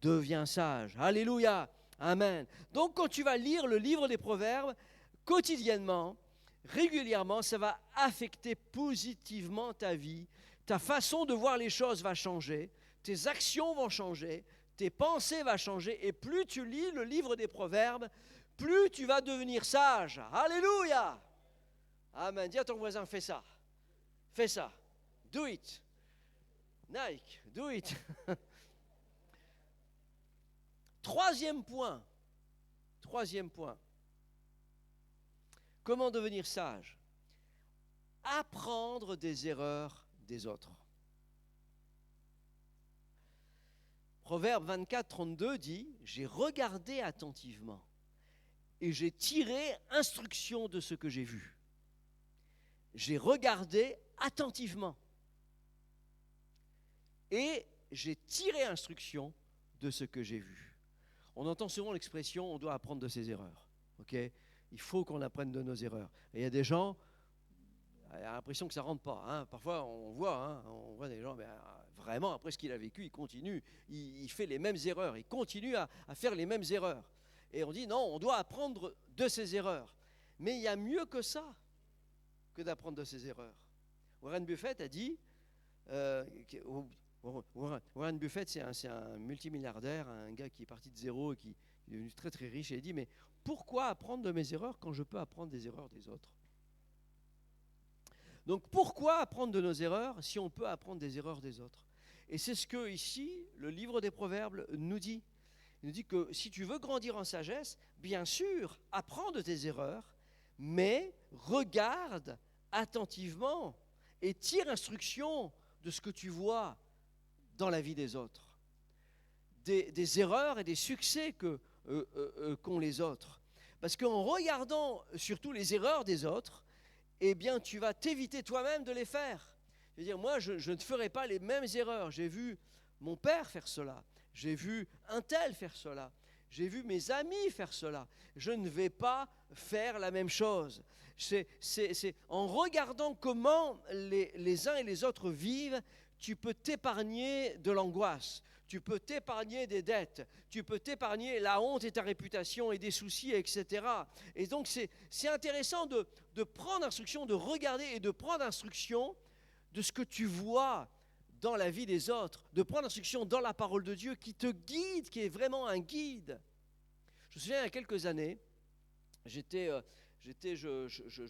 Deviens sage. Alléluia. Amen. Donc quand tu vas lire le livre des Proverbes, quotidiennement, régulièrement, ça va affecter positivement ta vie. Ta façon de voir les choses va changer, tes actions vont changer, tes pensées vont changer. Et plus tu lis le livre des Proverbes, plus tu vas devenir sage. Alléluia. Amen. Dis à ton voisin, fais ça. Fais ça. Do it. Nike, do it. Troisième point. Comment devenir sage? Apprendre des erreurs des autres. Proverbe 24, 32 dit « J'ai regardé attentivement et j'ai tiré instruction de ce que j'ai vu. » J'ai regardé attentivement et j'ai tiré instruction de ce que j'ai vu. On entend souvent l'expression « on doit apprendre de ses erreurs ». Okay? Il faut qu'on apprenne de nos erreurs. Et il y a des gens, il a l'impression que ça ne rentre pas. Hein. Parfois, on voit des gens, vraiment, après ce qu'il a vécu, il continue, il fait les mêmes erreurs, il continue à faire les mêmes erreurs. Et on dit, non, on doit apprendre de ses erreurs. Mais il y a mieux que ça, que d'apprendre de ses erreurs. Warren Buffett a dit, Warren Buffett, c'est un multimilliardaire, un gars qui est parti de zéro et qui est devenu très très riche, et il dit, mais pourquoi apprendre de mes erreurs quand je peux apprendre des erreurs des autres? Donc pourquoi apprendre de nos erreurs si on peut apprendre des erreurs des autres? Et c'est ce que ici, le livre des Proverbes nous dit. Il nous dit que si tu veux grandir en sagesse, bien sûr, apprends de tes erreurs, mais regarde attentivement et tire instruction de ce que tu vois dans la vie des autres. Des erreurs et des succès qu'ont les autres. Parce qu'en regardant surtout les erreurs des autres, eh bien, tu vas t'éviter toi-même de les faire. Je veux dire, moi, je ne ferai pas les mêmes erreurs. J'ai vu mon père faire cela. J'ai vu un tel faire cela. J'ai vu mes amis faire cela. Je ne vais pas faire la même chose. C'est en regardant comment les uns et les autres vivent, tu peux t'épargner de l'angoisse. Tu peux t'épargner des dettes, tu peux t'épargner la honte et ta réputation et des soucis, etc. Et donc c'est intéressant de prendre instruction, de regarder et de prendre instruction de ce que tu vois dans la vie des autres, de prendre instruction dans la parole de Dieu qui te guide, qui est vraiment un guide. Je me souviens, il y a quelques années, je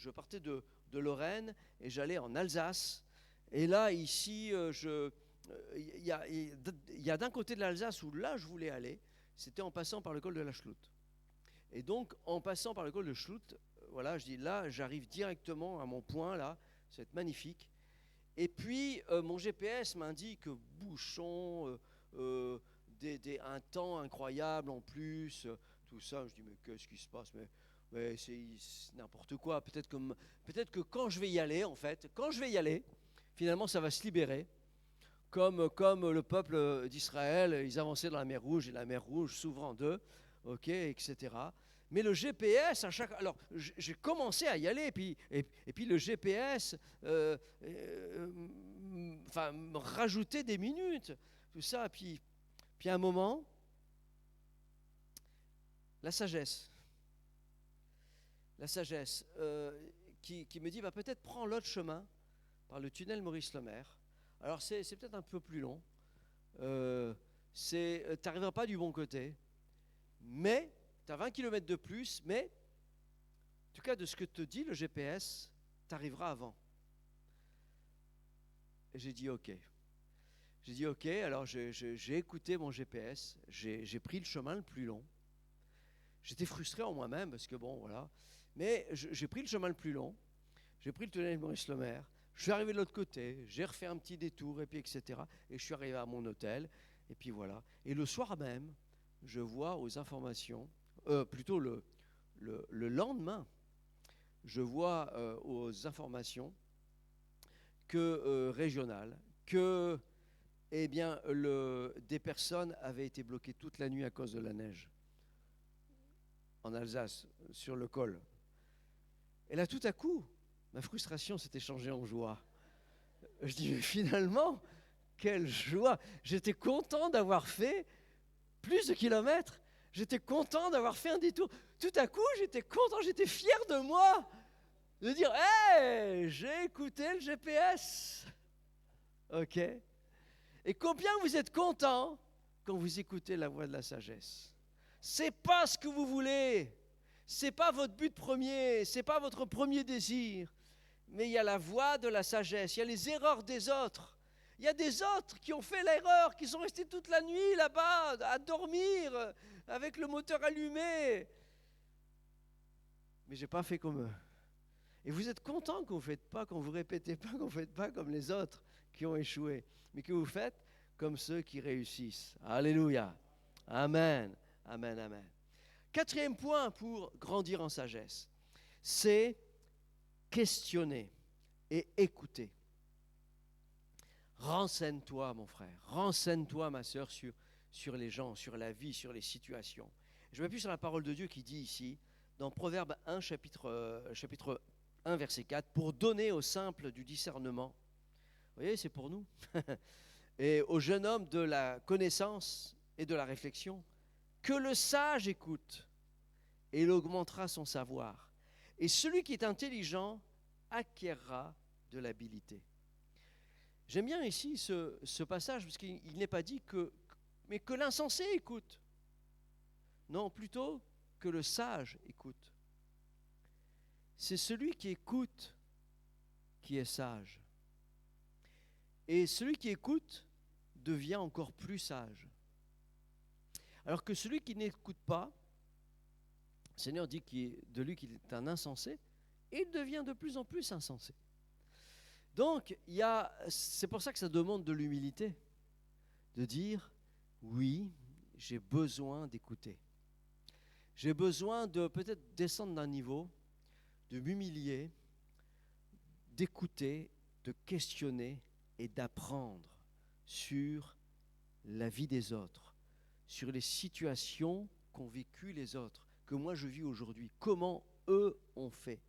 partais de Lorraine et j'allais en Alsace. Et là, ici, il y a d'un côté de l'Alsace où là je voulais aller, c'était en passant par le col de la Schlout. Et donc en passant par le col de Schlout, voilà, je dis là j'arrive directement à mon point là, ça va être magnifique. Et puis mon GPS m'indique bouchon, un temps incroyable en plus, tout ça. Je dis mais qu'est-ce qui se passe? Mais c'est n'importe quoi. Peut-être que quand je vais y aller, en fait, finalement ça va se libérer. Comme le peuple d'Israël, ils avançaient dans la mer Rouge et la mer Rouge s'ouvre en deux, etc. Mais le GPS, alors j'ai commencé à y aller, et puis le GPS, me rajoutait des minutes, tout ça, puis à un moment, la sagesse qui me dit, peut-être prends l'autre chemin par le tunnel Maurice-Lemaire. Alors c'est peut-être un peu plus long, tu n'arriveras pas du bon côté, mais tu as 20 km de plus, mais en tout cas de ce que te dit le GPS, tu arriveras avant. Et j'ai dit ok. Alors j'ai écouté mon GPS, j'ai pris le chemin le plus long. J'étais frustré en moi-même parce que bon voilà, mais j'ai pris le chemin le plus long, j'ai pris le tunnel Maurice-Lemaire. Je suis arrivé de l'autre côté, j'ai refait un petit détour, et puis etc. Et je suis arrivé à mon hôtel. Et puis voilà. Et le soir même, je vois aux informations, plutôt le lendemain, je vois aux informations que régionales, que eh bien, des personnes avaient été bloquées toute la nuit à cause de la neige en Alsace, sur le col. Et là, tout à coup, ma frustration s'était changée en joie. Je dis, mais finalement, quelle joie! J'étais content d'avoir fait plus de kilomètres. J'étais content d'avoir fait un détour. Tout à coup, j'étais content, j'étais fier de moi. De dire, hey, j'ai écouté le GPS. OK? Et combien vous êtes content quand vous écoutez la voix de la sagesse? C'est pas ce que vous voulez. C'est pas votre but premier. C'est pas votre premier désir. Mais il y a la voix de la sagesse. Il y a les erreurs des autres. Il y a des autres qui ont fait l'erreur, qui sont restés toute la nuit là-bas à dormir avec le moteur allumé. Mais j'ai pas fait comme eux. Et vous êtes content quand vous ne faites pas, quand vous ne répétez pas, quand vous ne faites pas comme les autres qui ont échoué, mais que vous faites comme ceux qui réussissent. Alléluia. Amen. Amen, amen. 4e point pour grandir en sagesse, c'est questionner et écouter. Renseigne-toi, mon frère. Renseigne-toi, ma sœur, sur les gens, sur la vie, sur les situations. Je m'appuie sur la parole de Dieu qui dit ici, dans Proverbe 1, chapitre 1, verset 4, pour donner aux simples du discernement. Vous voyez, c'est pour nous. Et au jeune homme de la connaissance et de la réflexion, que le sage écoute, et il augmentera son savoir. Et celui qui est intelligent acquérera de l'habileté. J'aime bien ici ce passage, parce qu'il n'est pas dit mais que l'insensé écoute. Non, plutôt que le sage écoute. C'est celui qui écoute qui est sage. Et celui qui écoute devient encore plus sage. Alors que celui qui n'écoute pas, le Seigneur dit de lui qu'il est un insensé, et il devient de plus en plus insensé. Donc, c'est pour ça que ça demande de l'humilité, de dire, oui, j'ai besoin d'écouter. J'ai besoin de peut-être descendre d'un niveau, de m'humilier, d'écouter, de questionner et d'apprendre sur la vie des autres, sur les situations qu'ont vécues les autres, que moi je vis aujourd'hui, comment eux ont fait.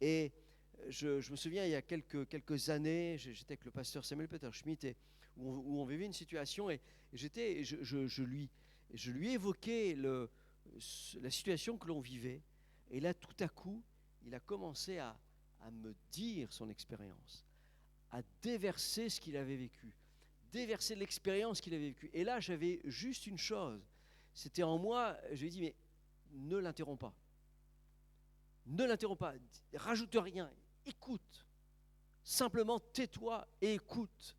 Et je me souviens, il y a quelques années, j'étais avec le pasteur Samuel Peter Schmidt, où on vivait une situation, et je lui évoquais la situation que l'on vivait. Et là, tout à coup, il a commencé à me dire son expérience, à déverser ce qu'il avait vécu, déverser l'expérience qu'il avait vécue. Et là, j'avais juste une chose, c'était en moi, je lui ai dit, mais ne l'interromps pas. Ne l'interromps pas, rajoute rien, écoute. Simplement tais-toi et écoute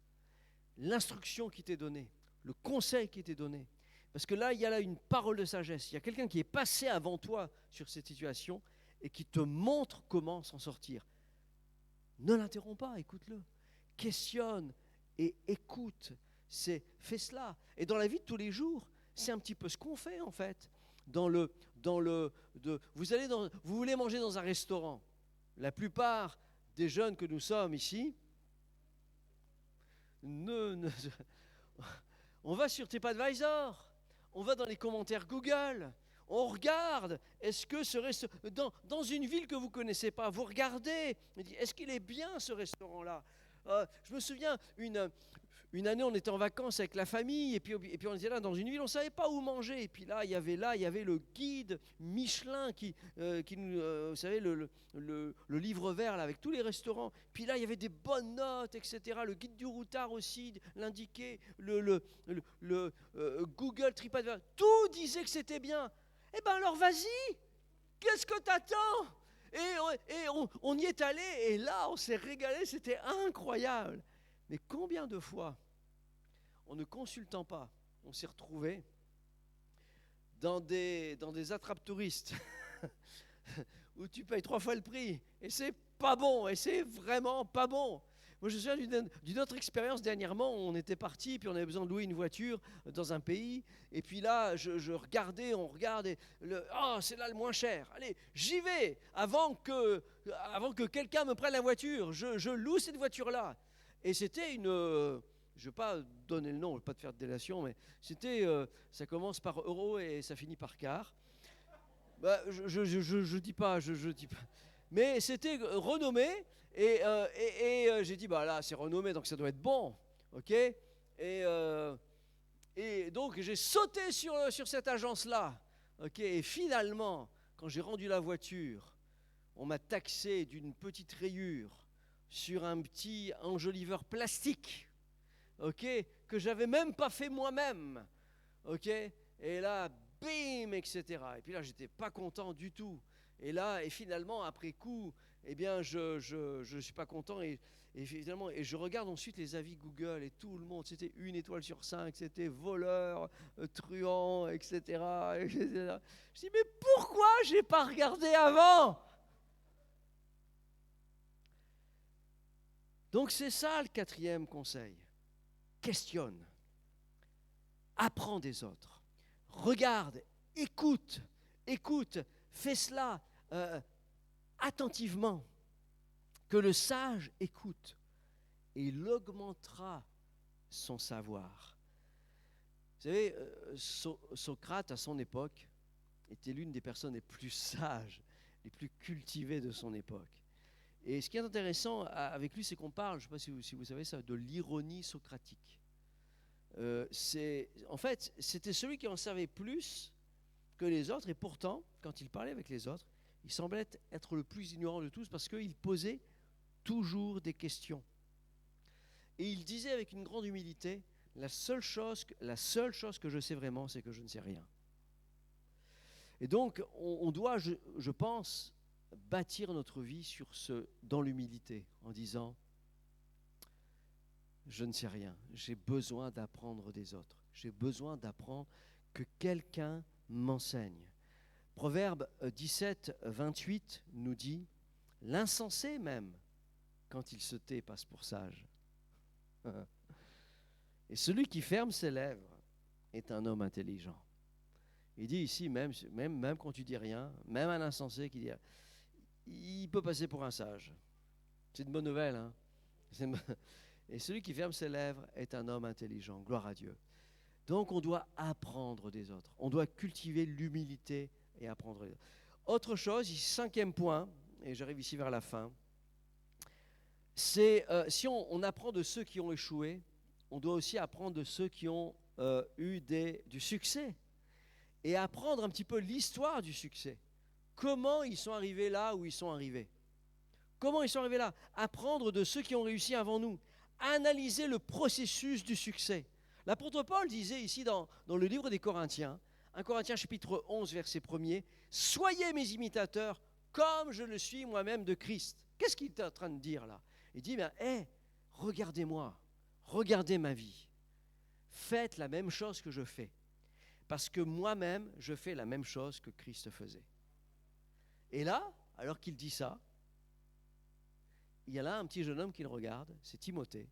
l'instruction qui t'est donnée, le conseil qui t'est donné. Parce que là, il y a là une parole de sagesse. Il y a quelqu'un qui est passé avant toi sur cette situation et qui te montre comment s'en sortir. Ne l'interromps pas, écoute-le. Questionne et écoute. Fais cela. Et dans la vie de tous les jours, c'est un petit peu ce qu'on fait en fait. Vous voulez manger dans un restaurant. La plupart des jeunes que nous sommes ici, on va sur TripAdvisor, on va dans les commentaires Google, on regarde, est-ce que ce restaurant, dans une ville que vous ne connaissez pas, vous regardez, est-ce qu'il est bien ce restaurant-là? Je me souviens, une année, on était en vacances avec la famille, et puis on était là dans une ville, on ne savait pas où manger. Et puis là, il y avait le guide Michelin qui nous, vous savez, le livre vert là, avec tous les restaurants. Puis là, il y avait des bonnes notes, etc. Le guide du routard aussi l'indiquait, Google TripAdvisor, tout disait que c'était bien. Eh bien alors, vas-y, qu'est-ce que t'attends? Et on y est allé, et là, on s'est régalé, c'était incroyable. Mais combien de fois, en ne consultant pas, on s'est retrouvé dans des attrape-touristes où tu payes 3 fois le prix, et c'est pas bon, et c'est vraiment pas bon. Moi, je me souviens d'une autre expérience dernièrement. On était parti, puis on avait besoin de louer une voiture dans un pays. Et puis là, je regardais, on regarde, et c'est là le moins cher. Allez, j'y vais avant que quelqu'un me prenne la voiture. Je loue cette voiture-là. Et c'était une... je ne vais pas donner le nom, je ne vais pas te faire de délation, mais c'était... ça commence par euro et ça finit par quart. Bah, je dis pas, je dis pas. Mais c'était renommé et j'ai dit bah là c'est renommé donc ça doit être bon, ok. Et donc j'ai sauté sur cette agence là, ok. Et finalement quand j'ai rendu la voiture, on m'a taxé d'une petite rayure sur un petit enjoliveur plastique, ok, que j'avais même pas fait moi-même, ok. Et là bim, etc. Et puis là, j'étais pas content du tout. Et là, et finalement, après coup, eh bien, je suis pas content. Et finalement, et je regarde ensuite les avis Google et tout le monde, c'était 1 étoile sur 5, c'était voleur, truand, etc., etc. Je dis, mais pourquoi j'ai pas regardé avant? Donc c'est ça le 4e conseil. Questionne. Apprends des autres. Regarde, écoute, fais cela attentivement. Que le sage écoute et il augmentera son savoir. Vous savez, Socrate, à son époque, était l'une des personnes les plus sages, les plus cultivées de son époque. Et ce qui est intéressant avec lui, c'est qu'on parle, je ne sais pas si vous savez ça, de l'ironie socratique. En fait, c'était celui qui en savait plus que les autres, et pourtant, quand il parlait avec les autres, il semblait être le plus ignorant de tous parce qu'il posait toujours des questions. Et il disait avec une grande humilité, la seule chose que je sais vraiment, c'est que je ne sais rien. Et donc, on doit, je pense, bâtir notre vie dans l'humilité, en disant, je ne sais rien, j'ai besoin d'apprendre des autres. J'ai besoin d'apprendre que quelqu'un m'enseigne. Proverbe 17, 28 nous dit, l'insensé même, quand il se tait, passe pour sage. Et celui qui ferme ses lèvres est un homme intelligent. Il dit ici, même quand tu dis rien, même un insensé qui dit, il peut passer pour un sage. C'est une bonne nouvelle, hein? Et celui qui ferme ses lèvres est un homme intelligent. Gloire à Dieu. Donc on doit apprendre des autres. On doit cultiver l'humilité et apprendre des autres. Autre chose, 5e point, et j'arrive ici vers la fin, c'est si on apprend de ceux qui ont échoué, on doit aussi apprendre de ceux qui ont eu du succès et apprendre un petit peu l'histoire du succès. Comment ils sont arrivés là où ils sont arrivés. Comment ils sont arrivés là? Apprendre de ceux qui ont réussi avant nous. Analyser le processus du succès. L'apôtre Paul disait ici dans le livre des Corinthiens, 1 Corinthiens chapitre 11, verset 1er, « Soyez mes imitateurs comme je le suis moi-même de Christ. » Qu'est-ce qu'il est en train de dire là? Il dit, regardez-moi, regardez ma vie. Faites la même chose que je fais. Parce que moi-même, je fais la même chose que Christ faisait. Et là, alors qu'il dit ça, il y a là un petit jeune homme qui le regarde, c'est Timothée.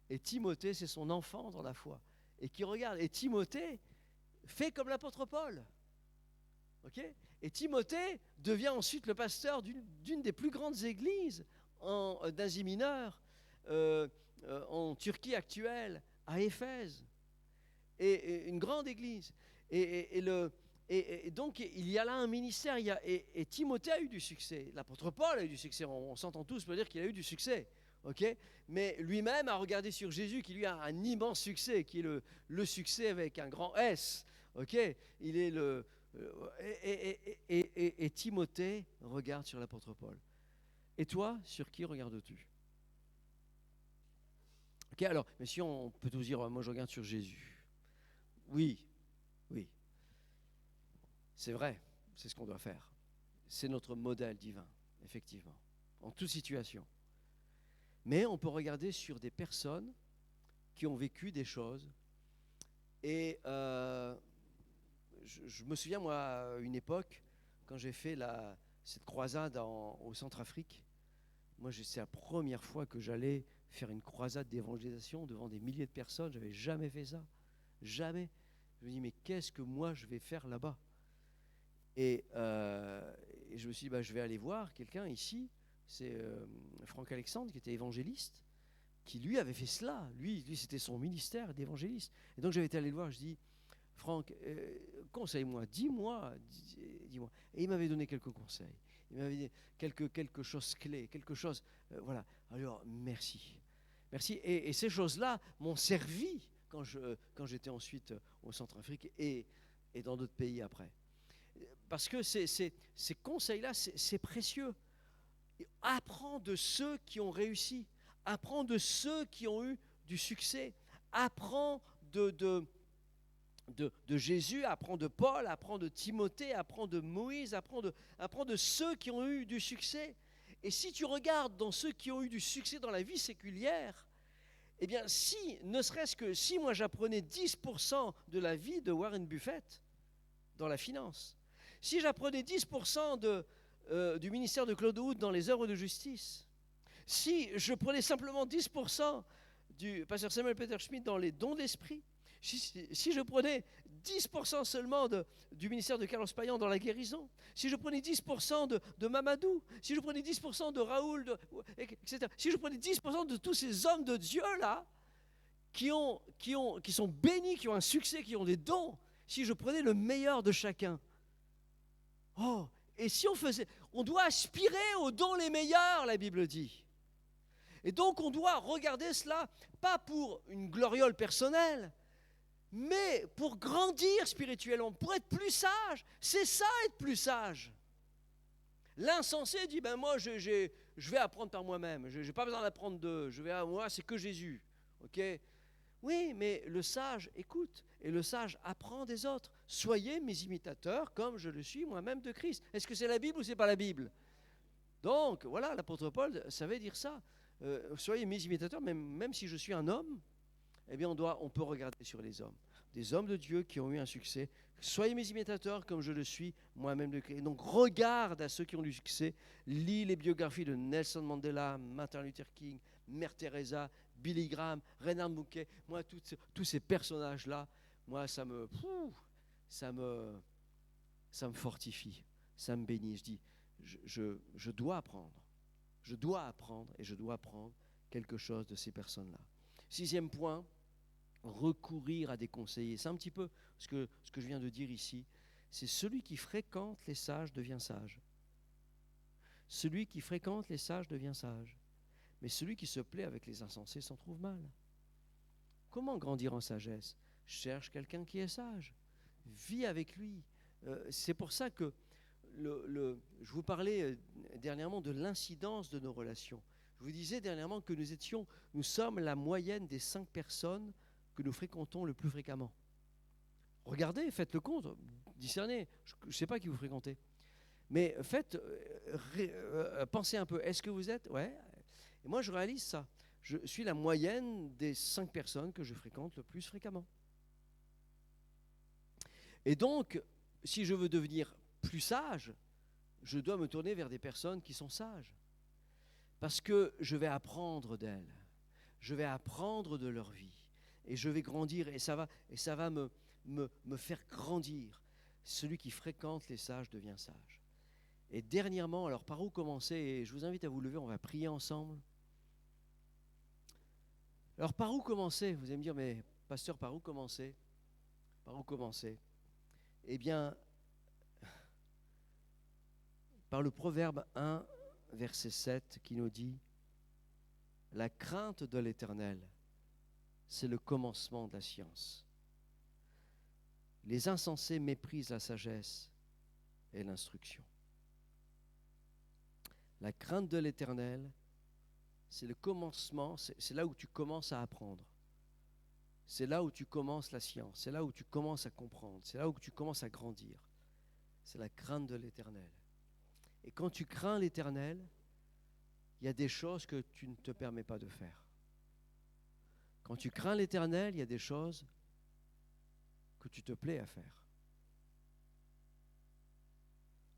Et Timothée, c'est son enfant dans la foi. Et qui regarde. Et Timothée fait comme l'apôtre Paul. Okay? Et Timothée devient ensuite le pasteur d'une des plus grandes églises d'Asie mineure, en Turquie actuelle, à Éphèse. Et une grande église. Et donc, il y a là un ministère. Et Timothée a eu du succès. L'apôtre Paul a eu du succès. On s'entend tous pour dire qu'il a eu du succès. Okay? Mais lui-même a regardé sur Jésus, qui lui a un immense succès, qui est le succès avec un grand S. Okay? Il est et Timothée regarde sur l'apôtre Paul. Et toi, sur qui regardes-tu? Ok, alors, mais si on peut tous dire, moi je regarde sur Jésus. Oui. C'est vrai, c'est ce qu'on doit faire. C'est notre modèle divin, effectivement, en toute situation. Mais on peut regarder sur des personnes qui ont vécu des choses. Et je me souviens, moi, à une époque, quand j'ai fait cette croisade au Centrafrique, Moi, c'est la première fois que j'allais faire une croisade d'évangélisation devant des milliers de personnes. Je n'avais jamais fait ça. Jamais. Je me dis, mais qu'est-ce que moi je vais faire là-bas? Et je me suis dit, je vais aller voir quelqu'un ici. C'est Franck Alexandre qui était évangéliste, qui lui avait fait cela. Lui c'était son ministère d'évangéliste. Et donc j'avais été allé le voir, je dis, Franck, conseille-moi, dis-moi. Et il m'avait donné quelques conseils. Il m'avait dit quelque chose clé, quelque chose, voilà. Alors, merci. Merci. Et ces choses-là m'ont servi quand j'étais ensuite au Centrafrique et dans d'autres pays après. Parce que ces conseils-là, c'est précieux. Apprends de ceux qui ont réussi. Apprends de ceux qui ont eu du succès. Apprends de Jésus, apprends de Paul, apprends de Timothée, apprends de Moïse, apprends de ceux qui ont eu du succès. Et si tu regardes dans ceux qui ont eu du succès dans la vie séculière, eh bien, ne serait-ce que si moi j'apprenais 10% de la vie de Warren Buffett dans la finance, si j'apprenais 10% du ministère de Claude Wood dans les œuvres de justice, si je prenais simplement 10% du pasteur Samuel Peter Schmidt dans les dons d'esprit, si je prenais 10% seulement du ministère de Carlos Payan dans la guérison, si je prenais 10% de Mamadou, si je prenais 10% de Raoul, etc., si je prenais 10% de tous ces hommes de Dieu là, qui sont bénis, qui ont un succès, qui ont des dons, si je prenais le meilleur de chacun, et si on doit aspirer aux dons les meilleurs, la Bible dit. Et donc on doit regarder cela, pas pour une gloriole personnelle, mais pour grandir spirituellement, pour être plus sage. C'est ça, être plus sage. L'insensé dit, moi je vais apprendre par moi-même, je n'ai pas besoin d'apprendre d'eux, moi c'est que Jésus. Ok ? Oui, mais le sage écoute, et le sage apprend des autres. Soyez mes imitateurs comme je le suis moi-même de Christ. Est-ce que c'est la Bible ou c'est pas la Bible? Donc, voilà, l'apôtre Paul savait dire ça. Soyez mes imitateurs, même si je suis un homme, eh bien on peut regarder sur les hommes. Des hommes de Dieu qui ont eu un succès. Soyez mes imitateurs comme je le suis moi-même de Christ. Et donc regarde à ceux qui ont du succès. Lis les biographies de Nelson Mandela, Martin Luther King, Mère Teresa, Billy Graham, Reinhard Bonnke. Moi, tous ces personnages-là, moi, ça me fortifie, ça me bénit. Je dis, je dois apprendre. Je dois apprendre et je dois apprendre quelque chose de ces personnes-là. 6e point, recourir à des conseillers. C'est un petit peu ce que je viens de dire ici. C'est celui qui fréquente les sages devient sage. Celui qui fréquente les sages devient sage. Mais celui qui se plaît avec les insensés s'en trouve mal. Comment grandir en sagesse? Cherche quelqu'un qui est sage. Vis avec lui. C'est pour ça que je vous parlais dernièrement de l'incidence de nos relations. Je vous disais dernièrement que nous sommes la moyenne des 5 personnes que nous fréquentons le plus fréquemment. Regardez, faites le compte, discernez. Je ne sais pas qui vous fréquentez. Mais pensez un peu, est-ce que vous êtes... Ouais. Et moi, je réalise ça. Je suis la moyenne des 5 personnes que je fréquente le plus fréquemment. Et donc, si je veux devenir plus sage, je dois me tourner vers des personnes qui sont sages. Parce que je vais apprendre d'elles. Je vais apprendre de leur vie. Et je vais grandir et ça va me faire grandir. Celui qui fréquente les sages devient sage. Et dernièrement, alors par où commencer? Et je vous invite à vous lever, on va prier ensemble. Alors par où commencer? Vous allez me dire, mais pasteur, par où commencer? Par où commencer? Eh bien, par le Proverbe 1, verset 7, qui nous dit « La crainte de l'Éternel, c'est le commencement de la science. Les insensés méprisent la sagesse et l'instruction. » La crainte de l'Éternel, c'est le commencement, c'est là où tu commences à apprendre. C'est là où tu commences la science, c'est là où tu commences à comprendre, c'est là où tu commences à grandir. C'est la crainte de l'Éternel. Et quand tu crains l'Éternel, il y a des choses que tu ne te permets pas de faire. Quand tu crains l'Éternel, il y a des choses que tu te plais à faire.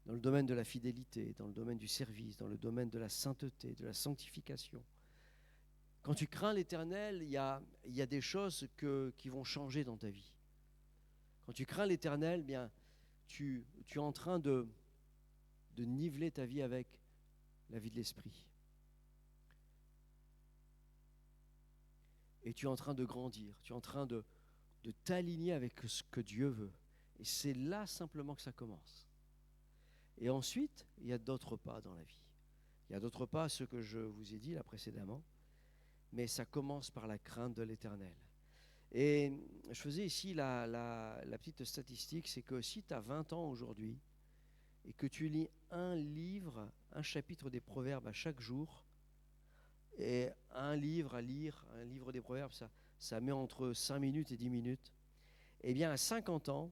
dans le domaine de la fidélité, dans le domaine du service, dans le domaine de la sainteté, de la sanctification. Quand tu crains l'Éternel, il y a des choses qui vont changer dans ta vie. Quand tu crains l'Éternel, bien, tu es en train de niveler ta vie avec la vie de l'esprit. Et tu es en train de grandir, tu es en train de t'aligner avec ce que Dieu veut. Et c'est là simplement que ça commence. Et ensuite, il y a d'autres pas dans la vie. Il y a d'autres pas, ceux que je vous ai dit là précédemment, mais ça commence par la crainte de l'Éternel. Et je faisais ici la petite statistique, c'est que si tu as 20 ans aujourd'hui et que tu lis un livre, un chapitre des Proverbes à chaque jour, et un livre à lire, un livre des Proverbes, ça met entre 5 minutes et 10 minutes, eh bien à 50 ans,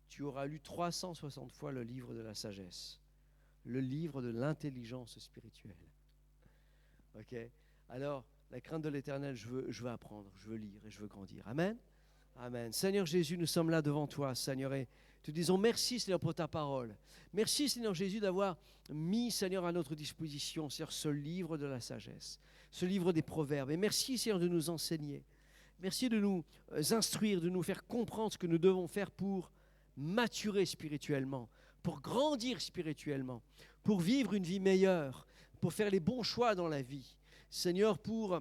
tu auras lu 360 fois le livre de la sagesse, le livre de l'intelligence spirituelle. Ok? Alors, la crainte de l'Éternel, je veux apprendre, je veux lire et je veux grandir. Amen? Amen. Seigneur Jésus, nous sommes là devant toi, Seigneur, et te disons merci, Seigneur, pour ta parole. Merci, Seigneur Jésus, d'avoir mis, Seigneur, à notre disposition, Seigneur, ce livre de la sagesse, ce livre des Proverbes. Et merci, Seigneur, de nous enseigner. Merci de nous instruire, de nous faire comprendre ce que nous devons faire pour maturer spirituellement, pour grandir spirituellement, pour vivre une vie meilleure, pour faire les bons choix dans la vie. Seigneur, pour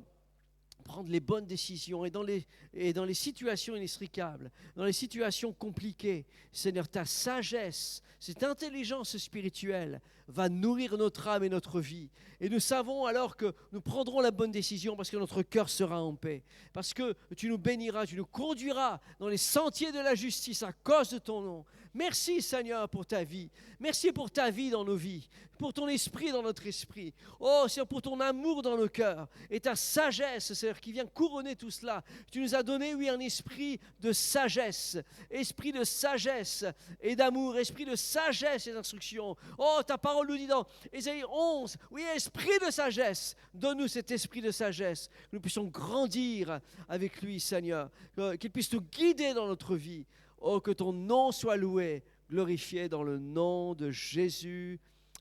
prendre les bonnes décisions et dans les situations inextricables, dans les situations compliquées, Seigneur, ta sagesse, cette intelligence spirituelle va nourrir notre âme et notre vie. Et nous savons alors que nous prendrons la bonne décision parce que notre cœur sera en paix, parce que tu nous béniras, tu nous conduiras dans les sentiers de la justice à cause de ton nom. Merci Seigneur pour ta vie. Merci pour ta vie dans nos vies, pour ton esprit dans notre esprit. Oh Seigneur, pour ton amour dans nos cœurs et ta sagesse, Seigneur, qui vient couronner tout cela. Tu nous as donné, oui, un esprit de sagesse et d'amour, esprit de sagesse et d'instruction. Oh, ta parole nous dit dans Ésaïe 11, oui, esprit de sagesse, donne-nous cet esprit de sagesse, que nous puissions grandir avec lui, Seigneur, qu'il puisse nous guider dans notre vie. Oh, que ton nom soit loué, glorifié dans le nom de Jésus.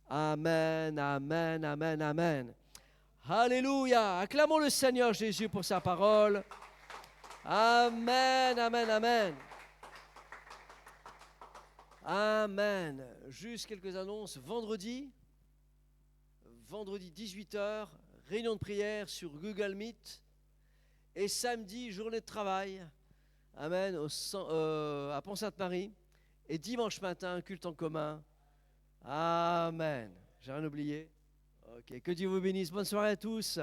Amen, amen, amen, amen. Alléluia. Acclamons le Seigneur Jésus pour sa parole. Amen, amen, amen. Amen. Juste quelques annonces. Vendredi 18h, réunion de prière sur Google Meet. Et samedi, journée de travail. Amen, à Pont-Sainte-Marie. Et dimanche matin, culte en commun. Amen. J'ai rien oublié. Ok, que Dieu vous bénisse. Bonne soirée à tous.